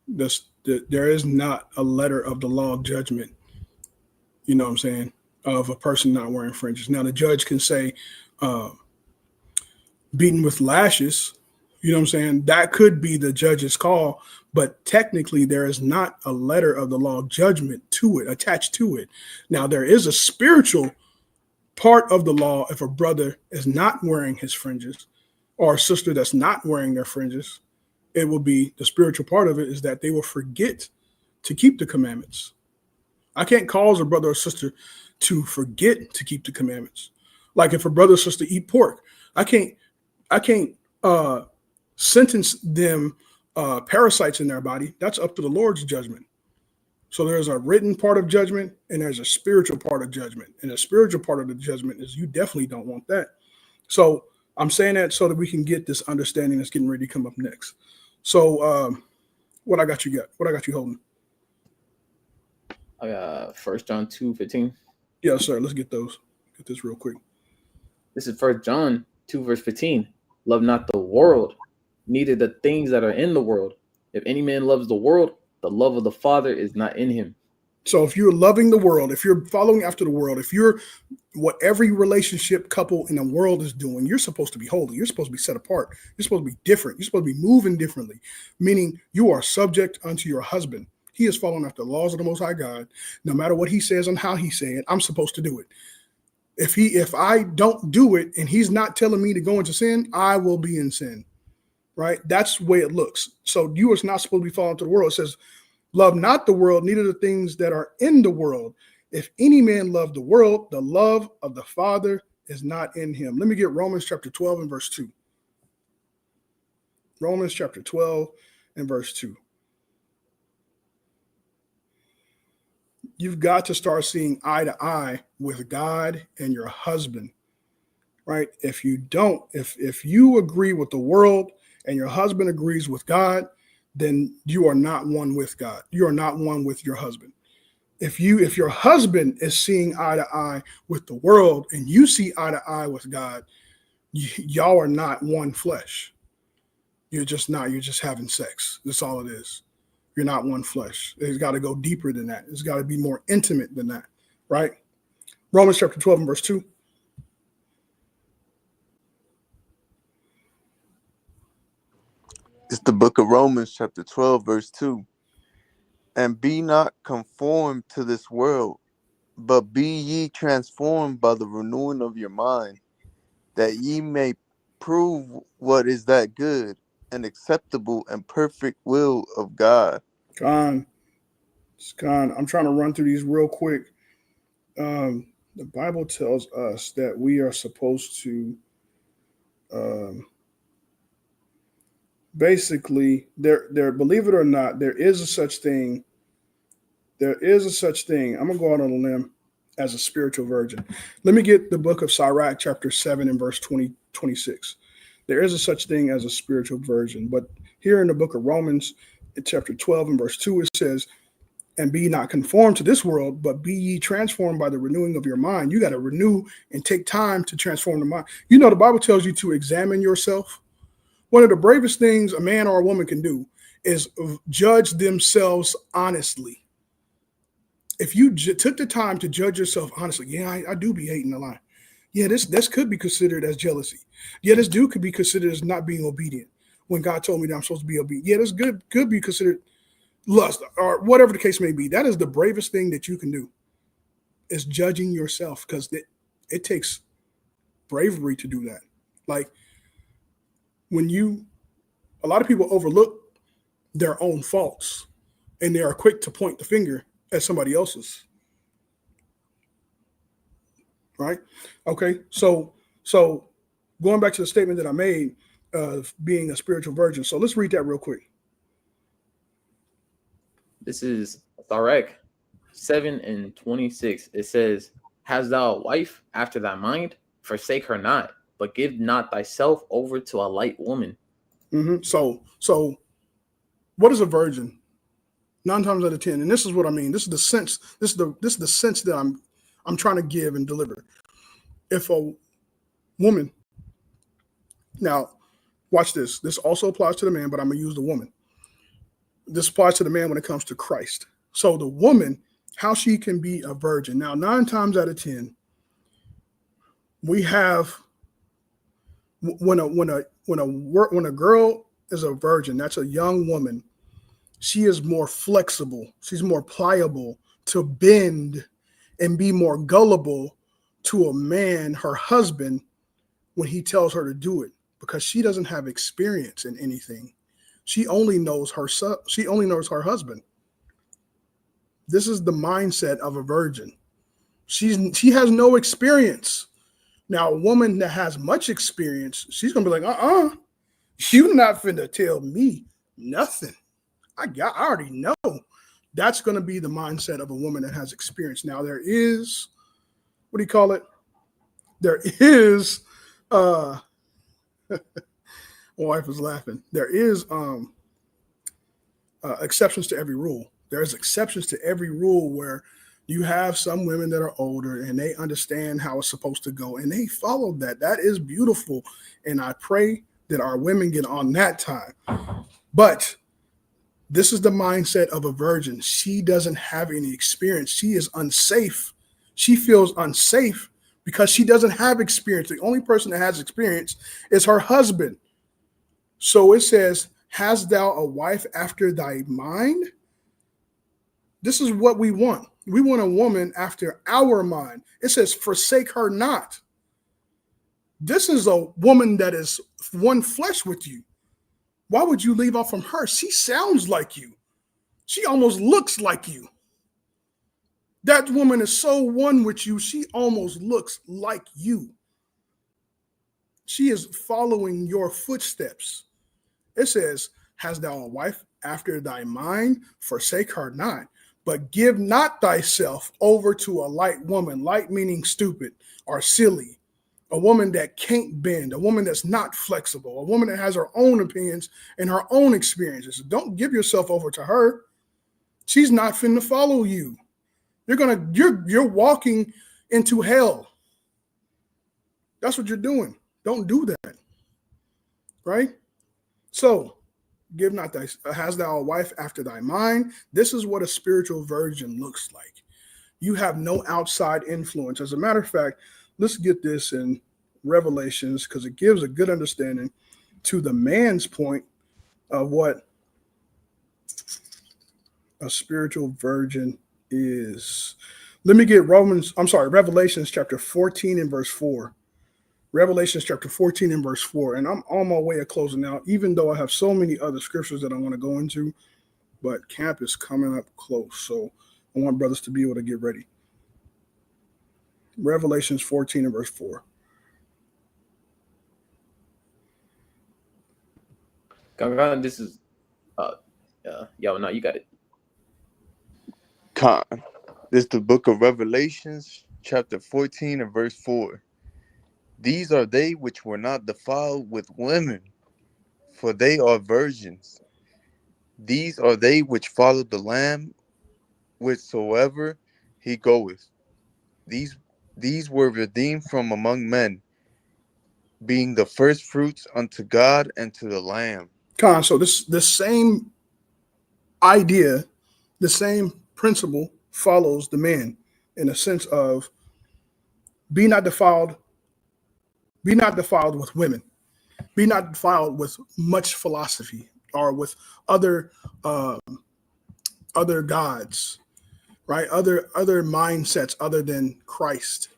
There is not a letter of the law judgment, you know what I'm saying, of a person not wearing fringes. Now the judge can say beaten with lashes, you know what I'm saying? That could be the judge's call, but technically there is not a letter of the law judgment to it, attached to it. Now there is a spiritual part of the law if a brother is not wearing his fringes or a sister that's not wearing their fringes. It will be the spiritual part of it is that they will forget to keep the commandments. I can't cause a brother or sister to forget to keep the commandments. Like if a brother or sister eat pork, I can't sentence them parasites in their body. That's up to the Lord's judgment. So there's a written part of judgment and there's a spiritual part of judgment. And the spiritual part of the judgment is you definitely don't want that. So I'm saying that so that we can get this understanding that's getting ready to come up next. So what I got you holding? I got 1 John 2:15. Yes, sir. Let's get those. Get this real quick. This is 1 John 2 verse 15. Love not the world, neither the things that are in the world. If any man loves the world, the love of the Father is not in him. So if you're loving the world, if you're following after the world, if you're what every relationship couple in the world is doing, you're supposed to be holy. You're supposed to be set apart. You're supposed to be different. You're supposed to be moving differently, meaning you are subject unto your husband. He is following after the laws of the Most High God. No matter what he says and how he says it, I'm supposed to do it. If I don't do it and he's not telling me to go into sin, I will be in sin, right? That's the way it looks. So you are not supposed to be following to the world. It says, love not the world, neither the things that are in the world. If any man love the world, the love of the Father is not in him. Let me get Romans chapter 12 and verse 2. Romans chapter 12 and verse 2. You've got to start seeing eye to eye with God and your husband, right? If you don't, if you agree with the world and your husband agrees with God, then you are not one with God. You are not one with your husband. If your husband is seeing eye to eye with the world and you see eye to eye with God, y'all are not one flesh. You're just not. You're just having sex. That's all it is. You're not one flesh. It's got to go deeper than that. It's got to be more intimate than that, right? Romans chapter 12 and verse 2. It's the book of Romans, chapter 12, verse 2. And be not conformed to this world, but be ye transformed by the renewing of your mind, that ye may prove what is that good and acceptable and perfect will of God. I'm trying to run through these real quick. The Bible tells us that we are supposed to basically, there, believe it or not, there is a such thing. There is a such thing. I'm gonna go out on a limb as a spiritual virgin. Let me get the book of Sirach, chapter 7 and verse 26. There is a such thing as a spiritual virgin. But here in the book of Romans, in chapter 12 and verse 2, it says, and be not conformed to this world, but be ye transformed by the renewing of your mind. You got to renew and take time to transform the mind. You know, the Bible tells you to examine yourself. One of the bravest things a man or a woman can do is judge themselves honestly. If you took the time to judge yourself honestly, yeah, I do be hating a lot. Yeah, this could be considered as jealousy. Yeah, this dude could be considered as not being obedient when God told me that I'm supposed to be obedient. Yeah, this could be considered lust or whatever the case may be. That is the bravest thing that you can do, is judging yourself, because it takes bravery to do that. Like a lot of people overlook their own faults and they are quick to point the finger at somebody else's. Right? Okay. So going back to the statement that I made of being a spiritual virgin. So let's read that real quick. This is Sirach 7 and 26. It says, hast thou a wife after thy mind? Forsake her not, but give not thyself over to a light woman. Mm-hmm. So what is a virgin? 9 times out of 10, and this is what I mean. This is the sense. This is the sense that I'm trying to give and deliver. If a woman, now watch this. This also applies to the man, but I'm gonna use the woman. This applies to the man when it comes to Christ. So the woman, how she can be a virgin. Now, 9 times out of 10, we have when a girl is a virgin, that's a young woman. She is more flexible. She's more pliable to bend and be more gullible to a man, her husband, when he tells her to do it, because she doesn't have experience in anything. She only knows herself. She only knows her husband. This is the mindset of a virgin. She has no experience. Now, a woman that has much experience, she's gonna be like, you're not finna tell me nothing. I already know. That's going to be the mindset of a woman that has experience. Now, there is, what do you call it? There is, my wife was laughing. There is exceptions to every rule. There's exceptions to every rule where you have some women that are older and they understand how it's supposed to go and they follow that. That is beautiful. And I pray that our women get on that time. But this is the mindset of a virgin. She doesn't have any experience. She is unsafe. She feels unsafe because she doesn't have experience. The only person that has experience is her husband. So it says, hast thou a wife after thy mind? This is what we want. We want a woman after our mind. It says, forsake her not. This is a woman that is one flesh with you. Why would you leave off from her? She sounds like you. She almost looks like you. That woman is so one with you, she almost looks like you. She is following your footsteps. It says, hast thou a wife after thy mind? Forsake her not, but give not thyself over to a light woman. Light meaning stupid or silly. A woman that can't bend, a woman that's not flexible, a woman that has her own opinions and her own experiences. Don't give yourself over to her. She's not finna follow you. You're walking into hell. That's what you're doing. Don't do that. Right? So, give not thy, hast thou a wife after thy mind? This is what a spiritual virgin looks like. You have no outside influence. As a matter of fact, let's get this in Revelations because it gives a good understanding to the man's point of what a spiritual virgin is. Let me get Revelations chapter 14 and verse 4. Revelations chapter 14 and verse 4. And I'm on my way of closing out, even though I have so many other scriptures that I want to go into, but camp is coming up close. So I want brothers to be able to get ready. Revelations 14 and verse 4. Gangan, this is yo, no, you got it. Khan. This is the book of Revelations, chapter 14 and verse 4. These are they which were not defiled with women, for they are virgins. These are they which follow the Lamb whithersoever he goeth. These were redeemed from among men, being the first fruits unto God and to the Lamb. Con, so the same idea, the same principle follows the man in a sense of be not defiled with women, be not defiled with much philosophy or with other other gods, right? Other mindsets other than Christ.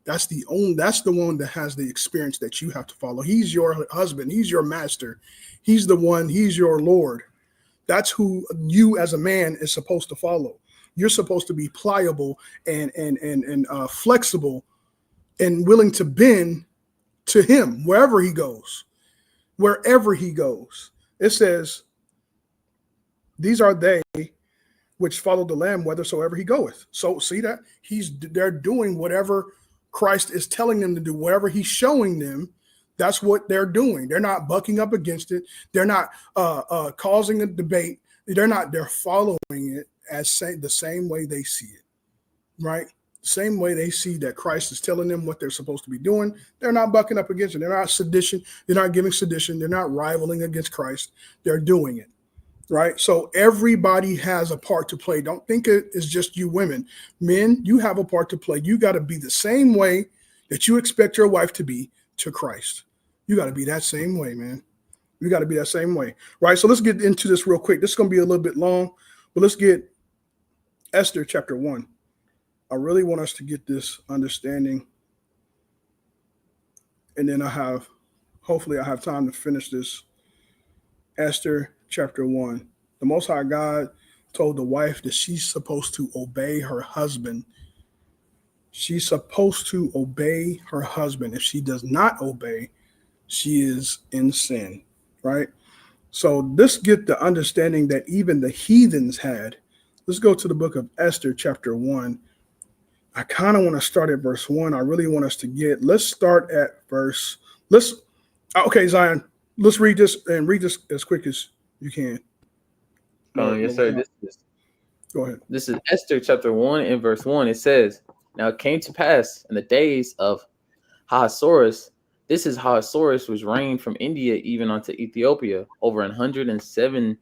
That's the one that has the experience that you have to follow. He's your husband, he's your master, he's the one, he's your Lord. That's who you as a man is supposed to follow. You're supposed to be pliable and flexible and willing to bend to him wherever he goes. Wherever he goes. It says, these are they which follow the Lamb whithersoever he goeth. So see that? They're doing whatever Christ is telling them to do, whatever he's showing them. That's what they're doing. They're not bucking up against it. They're not causing a debate. They're following it as the same way they see it, right? Same way they see that Christ is telling them what they're supposed to be doing. They're not bucking up against it. They're not sedition. They're not giving sedition. They're not rivaling against Christ. They're doing it, right? So everybody has a part to play. Don't think it is just you women. Men, you have a part to play. You got to be the same way that you expect your wife to be to Christ. You got to be that same way, man. You got to be that same way, right? So let's get into this real quick. This is going to be a little bit long, but let's get Esther chapter 1. I really want us to get this understanding. And then hopefully I have time to finish this. Esther chapter 1. The Most High God told the wife that she's supposed to obey her husband. She's supposed to obey her husband. If she does not obey, she is in sin, right? So this get the understanding that even the heathens had. Let's go to the book of Esther chapter 1. I kind of want to start at verse 1. I really want us to let's start at okay, Zion, let's read this and read this as quick as you can. Yes, sir. Go ahead. This is Esther chapter 1 and verse 1. It says, now it came to pass in the days of Ahasuerus. This is Ahasuerus, which reigned from India even unto Ethiopia, over 127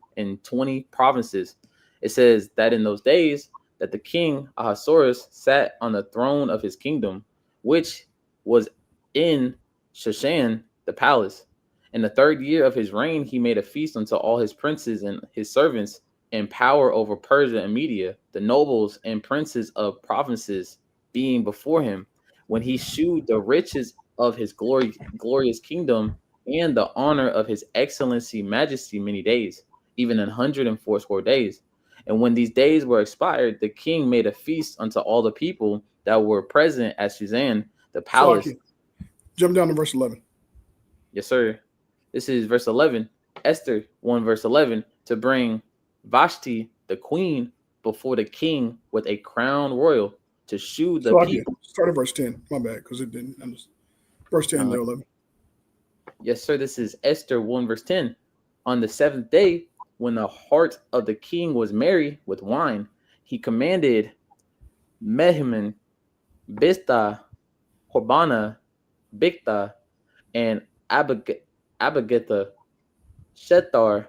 provinces. It says that in those days that the king Ahasuerus sat on the throne of his kingdom, which was in Shushan, the palace. In the 3rd year of his reign, he made a feast unto all his princes and his servants, in power over Persia and Media, the nobles and princes of provinces being before him, when he shewed the riches of his glorious kingdom and the honor of his excellency majesty many days, even 180 days. And when these days were expired, the king made a feast unto all the people that were present at Shushan, the palace. Jump down to verse 11. Yes, sir. This is verse 11. Esther 1 verse 11, to bring Vashti, the queen, before the king with a crown royal, to shew the people. Start at verse 10. My bad, because it didn't understand. Verse 10 to 11. Yes, sir. This is Esther 1 verse 10. On the 7th day, when the heart of the king was merry with wine, he commanded Mehuman, Biztha, Horbana, Bigtha, and Abigatha, Shethar,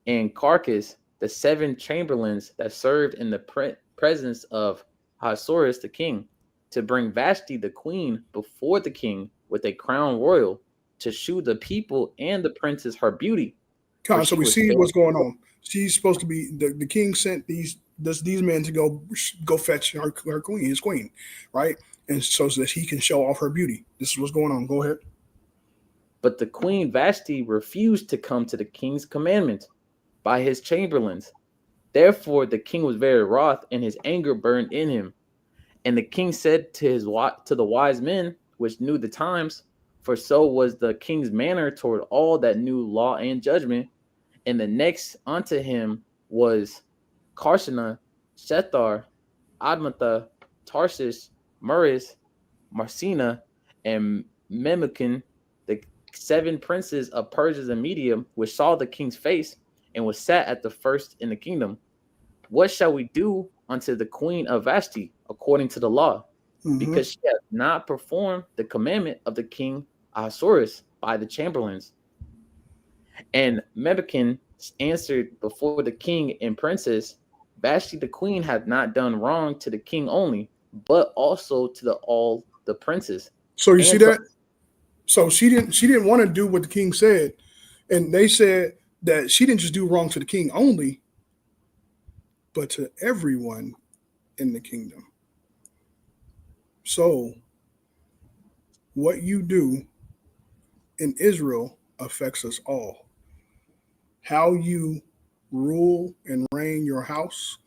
and Carcass, the 7 chamberlains that served in the presence of Ahasuerus the king, to bring Vashti the queen before the king with a crown royal, to shew the people and the princes her beauty. So we see what's going on. She's supposed to be the king sent these men to go fetch her queen, his queen, right? And so that he can show off her beauty. This is what's going on. Go ahead. But the queen Vashti refused to come to the king's commandment by his chamberlains. Therefore the king was very wroth, and his anger burned in him. And the king said to the wise men, which knew the times, for so was the king's manner toward all that knew law and judgment, And the next unto him was Karshena, Shethar, Admatha, Tarshish, Meres, Marcina, and Memucan, the 7 princes of Persia and Media, which saw the king's face, and was sat at the first in the kingdom. What shall we do unto the queen of Vashti according to the law? Mhm. Because she hath not performed the commandment of the king Ahasuerus by the chamberlains. And Memucan answered before the king and princes, Vashti the queen hath not done wrong to the king only, but also to all the princes. So you And see to- that? So she didn't want to do what the king said, and they said that she didn't just do wrong to the king only, but to everyone in the kingdom. So what you do in Israel affects us all. How you rule and reign your house,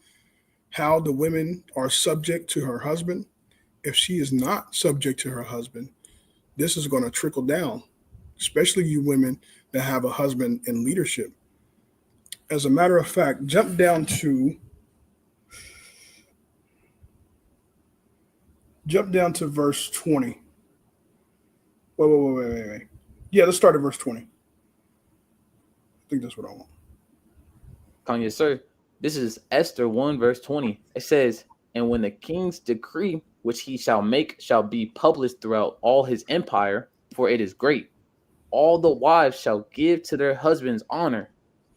how the women are subject to her husband. If she is not subject to her husband, this is going to trickle down, especially you women that have a husband in leadership. As a matter of fact, jump down to verse 20. Wait. Yeah, let's start at verse 20. I think that's what I want. Kanye, sir, this is Esther 1 verse 20. It says, and when the king's decree which he shall make shall be published throughout all his empire, for it is great, all the wives shall give to their husbands honor,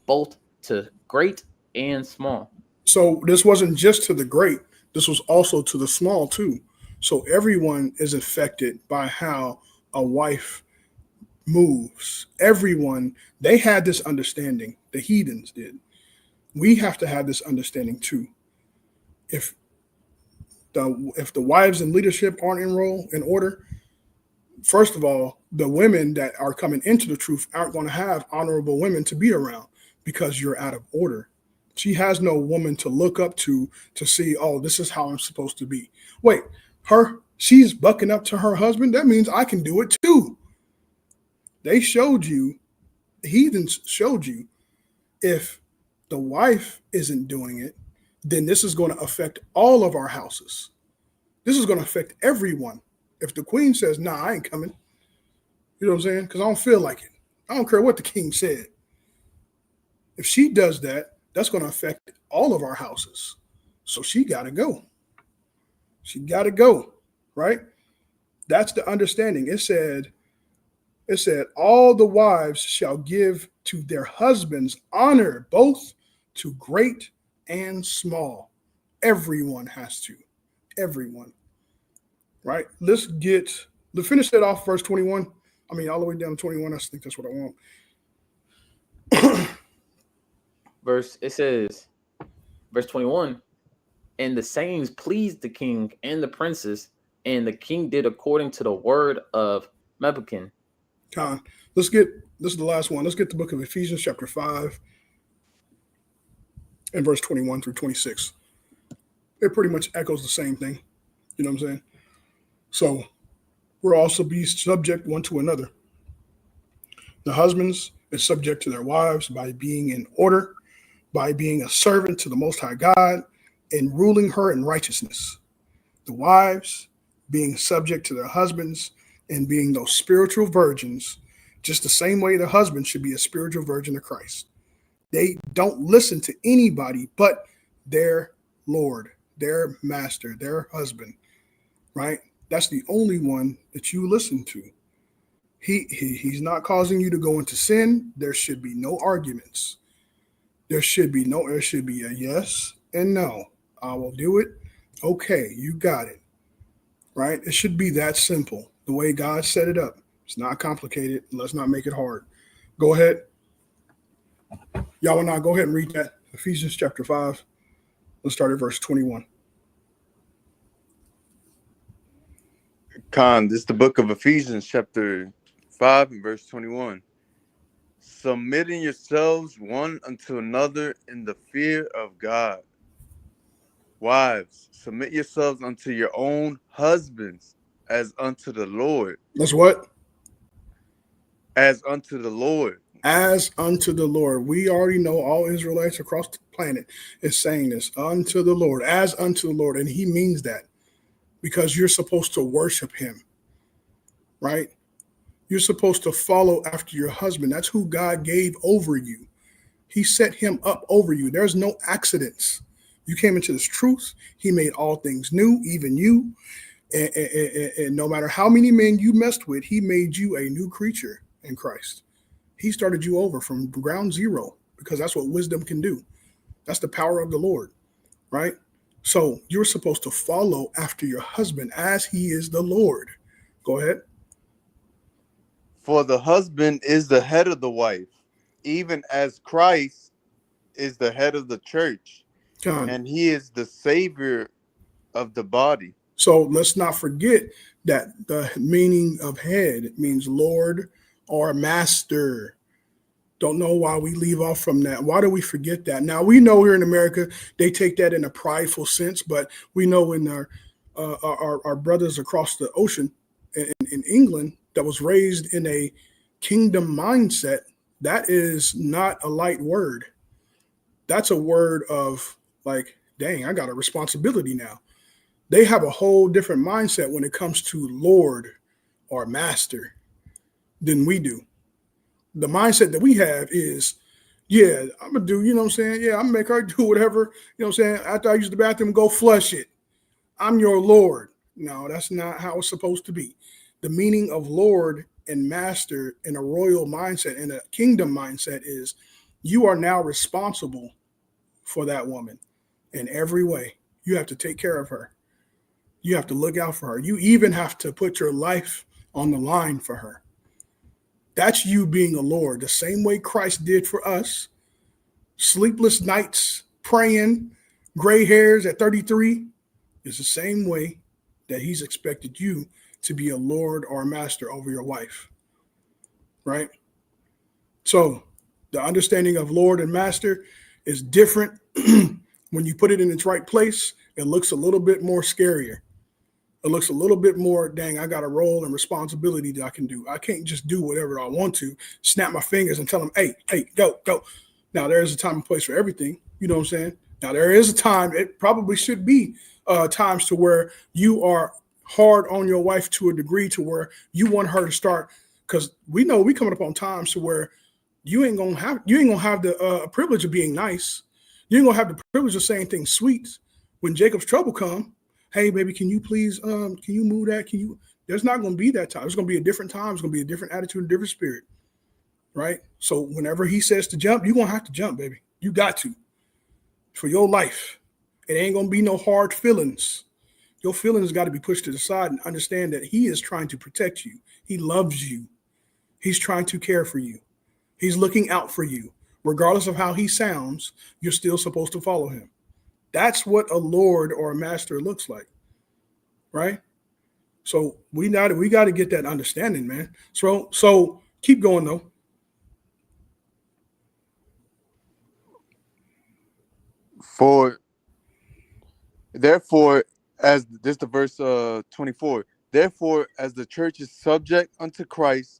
both to great and small. So this wasn't just to the great, this was also to the small too. So everyone is affected by how a wife moves. Everyone, they had this understanding. The heathens did. We have to have this understanding too. If the wives in leadership aren't in order, first of all, the women that are coming into the truth aren't going to have honorable women to be around because you're out of order. She has no woman to look up to see, oh, this is how I'm supposed to be. Wait, she's bucking up to her husband. That means I can do it too. They showed you, the heathens showed you, if the wife isn't doing it, then this is going to affect all of our houses. This is going to affect everyone. If the queen says, nah, I ain't coming, you know what I'm saying? Because I don't feel like it. I don't care what the king said. If she does that, that's going to affect all of our houses. So she got to go. She got to go, right? That's the understanding. It said, all the wives shall give to their husbands honor, both to great and small. Everyone has to. Everyone. Right? Let's finish that off, verse 21. I mean, all the way down to 21. I think that's what I want. Verse 21, and the sayings pleased the king and the princes, and the king did according to the word of Memucan. This is the last one. Let's get the book of Ephesians chapter 5 and verse 21 through 26. It pretty much echoes the same thing. You know what I'm saying? So we'll also be subject one to another. The husbands is subject to their wives by being in order, by being a servant to the Most High God and ruling her in righteousness. The wives being subject to their husbands and being those spiritual virgins, just the same way the husband should be a spiritual virgin of Christ. They don't listen to anybody but their Lord, their master, their husband, right? That's the only one that you listen to. He's not causing you to go into sin. There should be no arguments. There should be a yes and no. I will do it. Okay, you got it. Right? It should be that simple. The way God set it up. It's not complicated. Let's not make it hard. Go ahead. Y'all will not go ahead and read that. Ephesians chapter 5. Let's start at verse 21. Khan, this is the book of Ephesians chapter 5 and verse 21. Submitting yourselves one unto another in the fear of God. Wives, submit yourselves unto your own husbands as unto the Lord. That's what? As unto the Lord. As unto the Lord. We already know all Israelites across the planet is saying this, unto the Lord, as unto the Lord. And he means that because you're supposed to worship him, right? You're supposed to follow after your husband. That's who God gave over you. He set him up over you. There's no accidents. You came into this truth. He made all things new, even you. And no matter how many men you messed with, he made you a new creature in Christ. He started you over from ground zero because that's what wisdom can do. That's the power of the Lord, right? So you're supposed to follow after your husband as he is the Lord. Go ahead. For the husband is the head of the wife, even as Christ is the head of the church, John. and he is the savior of the body. So let's not forget that the meaning of head means Lord or master. Don't know why we leave off from that. Why do we forget that? Now, we know here in America, they take that in a prideful sense, but we know in our brothers across the ocean in England that was raised in a kingdom mindset, that is not a light word. That's a word of like, dang, I got a responsibility now. They have a whole different mindset when it comes to Lord or master than we do. The mindset that we have is, yeah, I'm going to do, you know what I'm saying? Yeah, I'm going to make her do whatever, you know what I'm saying? After I use the bathroom, go flush it. I'm your Lord. No, that's not how it's supposed to be. The meaning of Lord and master in a royal mindset, in a kingdom mindset is you are now responsible for that woman in every way. You have to take care of her. You have to look out for her. You even have to put your life on the line for her. That's you being a Lord, the same way Christ did for us. Sleepless nights, praying, gray hairs at 33 is the same way that he's expected you to be a Lord or a master over your wife, right? So the understanding of Lord and master is different. When you put it in its right place, it looks a little bit more scarier. It looks a little bit more, dang, I got a role and responsibility that I can do. I can't just do whatever I want to, snap my fingers and tell them, hey, go. Now, there is a time and place for everything. You know what I'm saying? Now, there is a time, it probably should be times to where you are hard on your wife to a degree to where you want her to start, because we know we coming up on times to where you ain't gonna have the privilege of being nice. You ain't gonna have the privilege of saying things sweet. When Jacob's trouble come, hey, baby, can you please, can you move that? There's not going to be that time. It's going to be a different time. It's going to be a different attitude, a different spirit, right? So whenever he says to jump, you're going to have to jump, baby. You got to, for your life. It ain't going to be no hard feelings. Your feelings got to be pushed to the side and understand that he is trying to protect you. He loves you. He's trying to care for you. He's looking out for you. Regardless of how he sounds, you're still supposed to follow him. That's what a Lord or a master looks like, right? So we got to get that understanding, man. So keep going though. Therefore, as this the verse 24. Therefore, as the church is subject unto Christ,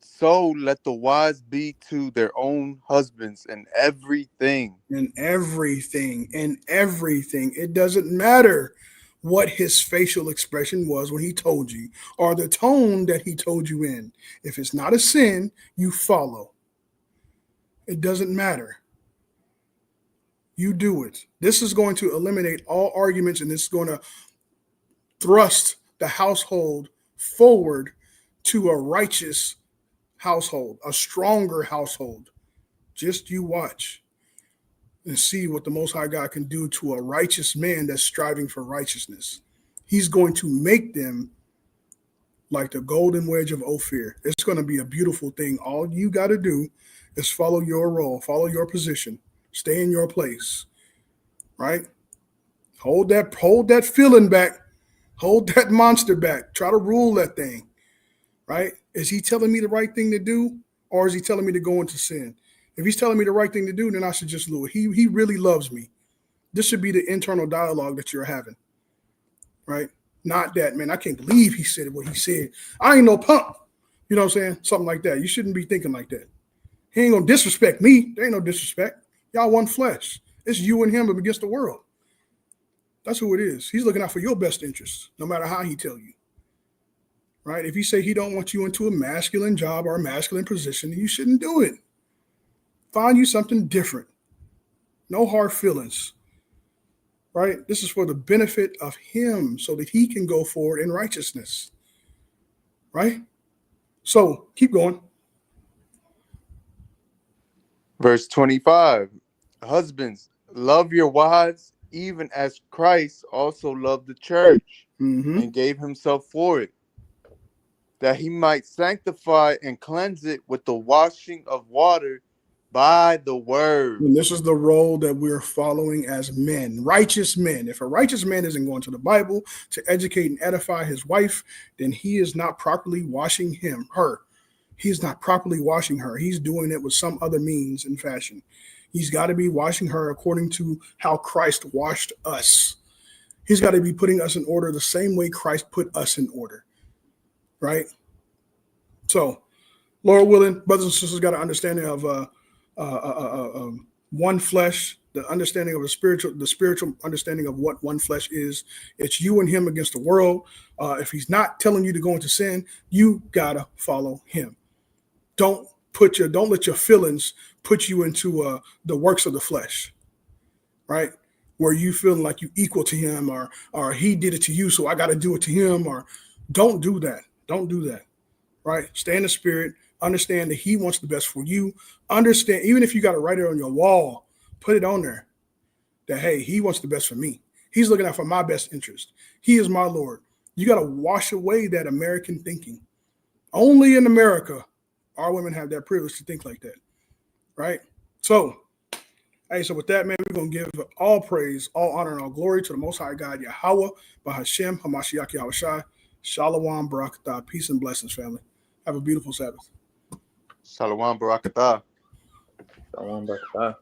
so let the wives be to their own husbands in everything. In everything. It doesn't matter what his facial expression was when he told you, or the tone that he told you in. If it's not a sin, you follow. It doesn't matter. You do it. This is going to eliminate all arguments, and this is going to thrust the household forward to a righteous household, a stronger household. Just you watch and see what the Most High God can do to a righteous man that's striving for righteousness. He's going to make them like the golden wedge of Ophir. It's going to be a beautiful thing. All you got to do is follow your role, follow your position, stay in your place, right? Hold that feeling back. Hold that monster back. Try to rule that thing, right? Is he telling me the right thing to do, or is he telling me to go into sin? If he's telling me the right thing to do, then I should just do it. He really loves me. This should be the internal dialogue that you're having, right? Not that, man, I can't believe he said what he said. I ain't no punk. You know what I'm saying? Something like that. You shouldn't be thinking like that. He ain't gonna disrespect me. There ain't no disrespect. Y'all one flesh. It's you and him against the world. That's who it is. He's looking out for your best interests, no matter how he tell you. Right? If he say he don't want you into a masculine job or a masculine position, you shouldn't do it. Find you something different. No hard feelings. Right? This is for the benefit of him so that he can go forward in righteousness. Right? So keep going. Verse 25. Husbands, love your wives, even as Christ also loved the church and gave himself for it, that he might sanctify and cleanse it with the washing of water by the word. And this is the role that we're following as men, righteous men. If a righteous man isn't going to the Bible to educate and edify his wife, then he is not properly washing her. He's not properly washing her. He's doing it with some other means and fashion. He's got to be washing her according to how Christ washed us. He's got to be putting us in order the same way Christ put us in order. Right? So, Lord willing, brothers and sisters got an understanding of one flesh, the understanding of the spiritual understanding of what one flesh is. It's you and him against the world. If he's not telling you to go into sin, you gotta follow him. Don't let your feelings put you into the works of the flesh, right? Where you feeling like you equal to him, or he did it to you, so I got to do it to him. Or don't do that. Don't do that, right? Stay in the spirit. Understand that he wants the best for you. Understand, even if you got to write it on your wall, put it on there that, hey, he wants the best for me. He's looking out for my best interest. He is my Lord. You got to wash away that American thinking. Only in America our women have that privilege to think like that, right? So, hey, so with that, man, we're going to give all praise, all honor, and all glory to the Most High God, Yahweh, Bahashem, Hamashiach Yahushai, Shalom, Barakatah, peace and blessings, family. Have a beautiful Sabbath. Shalom Barakatah. Shalom, barakatah.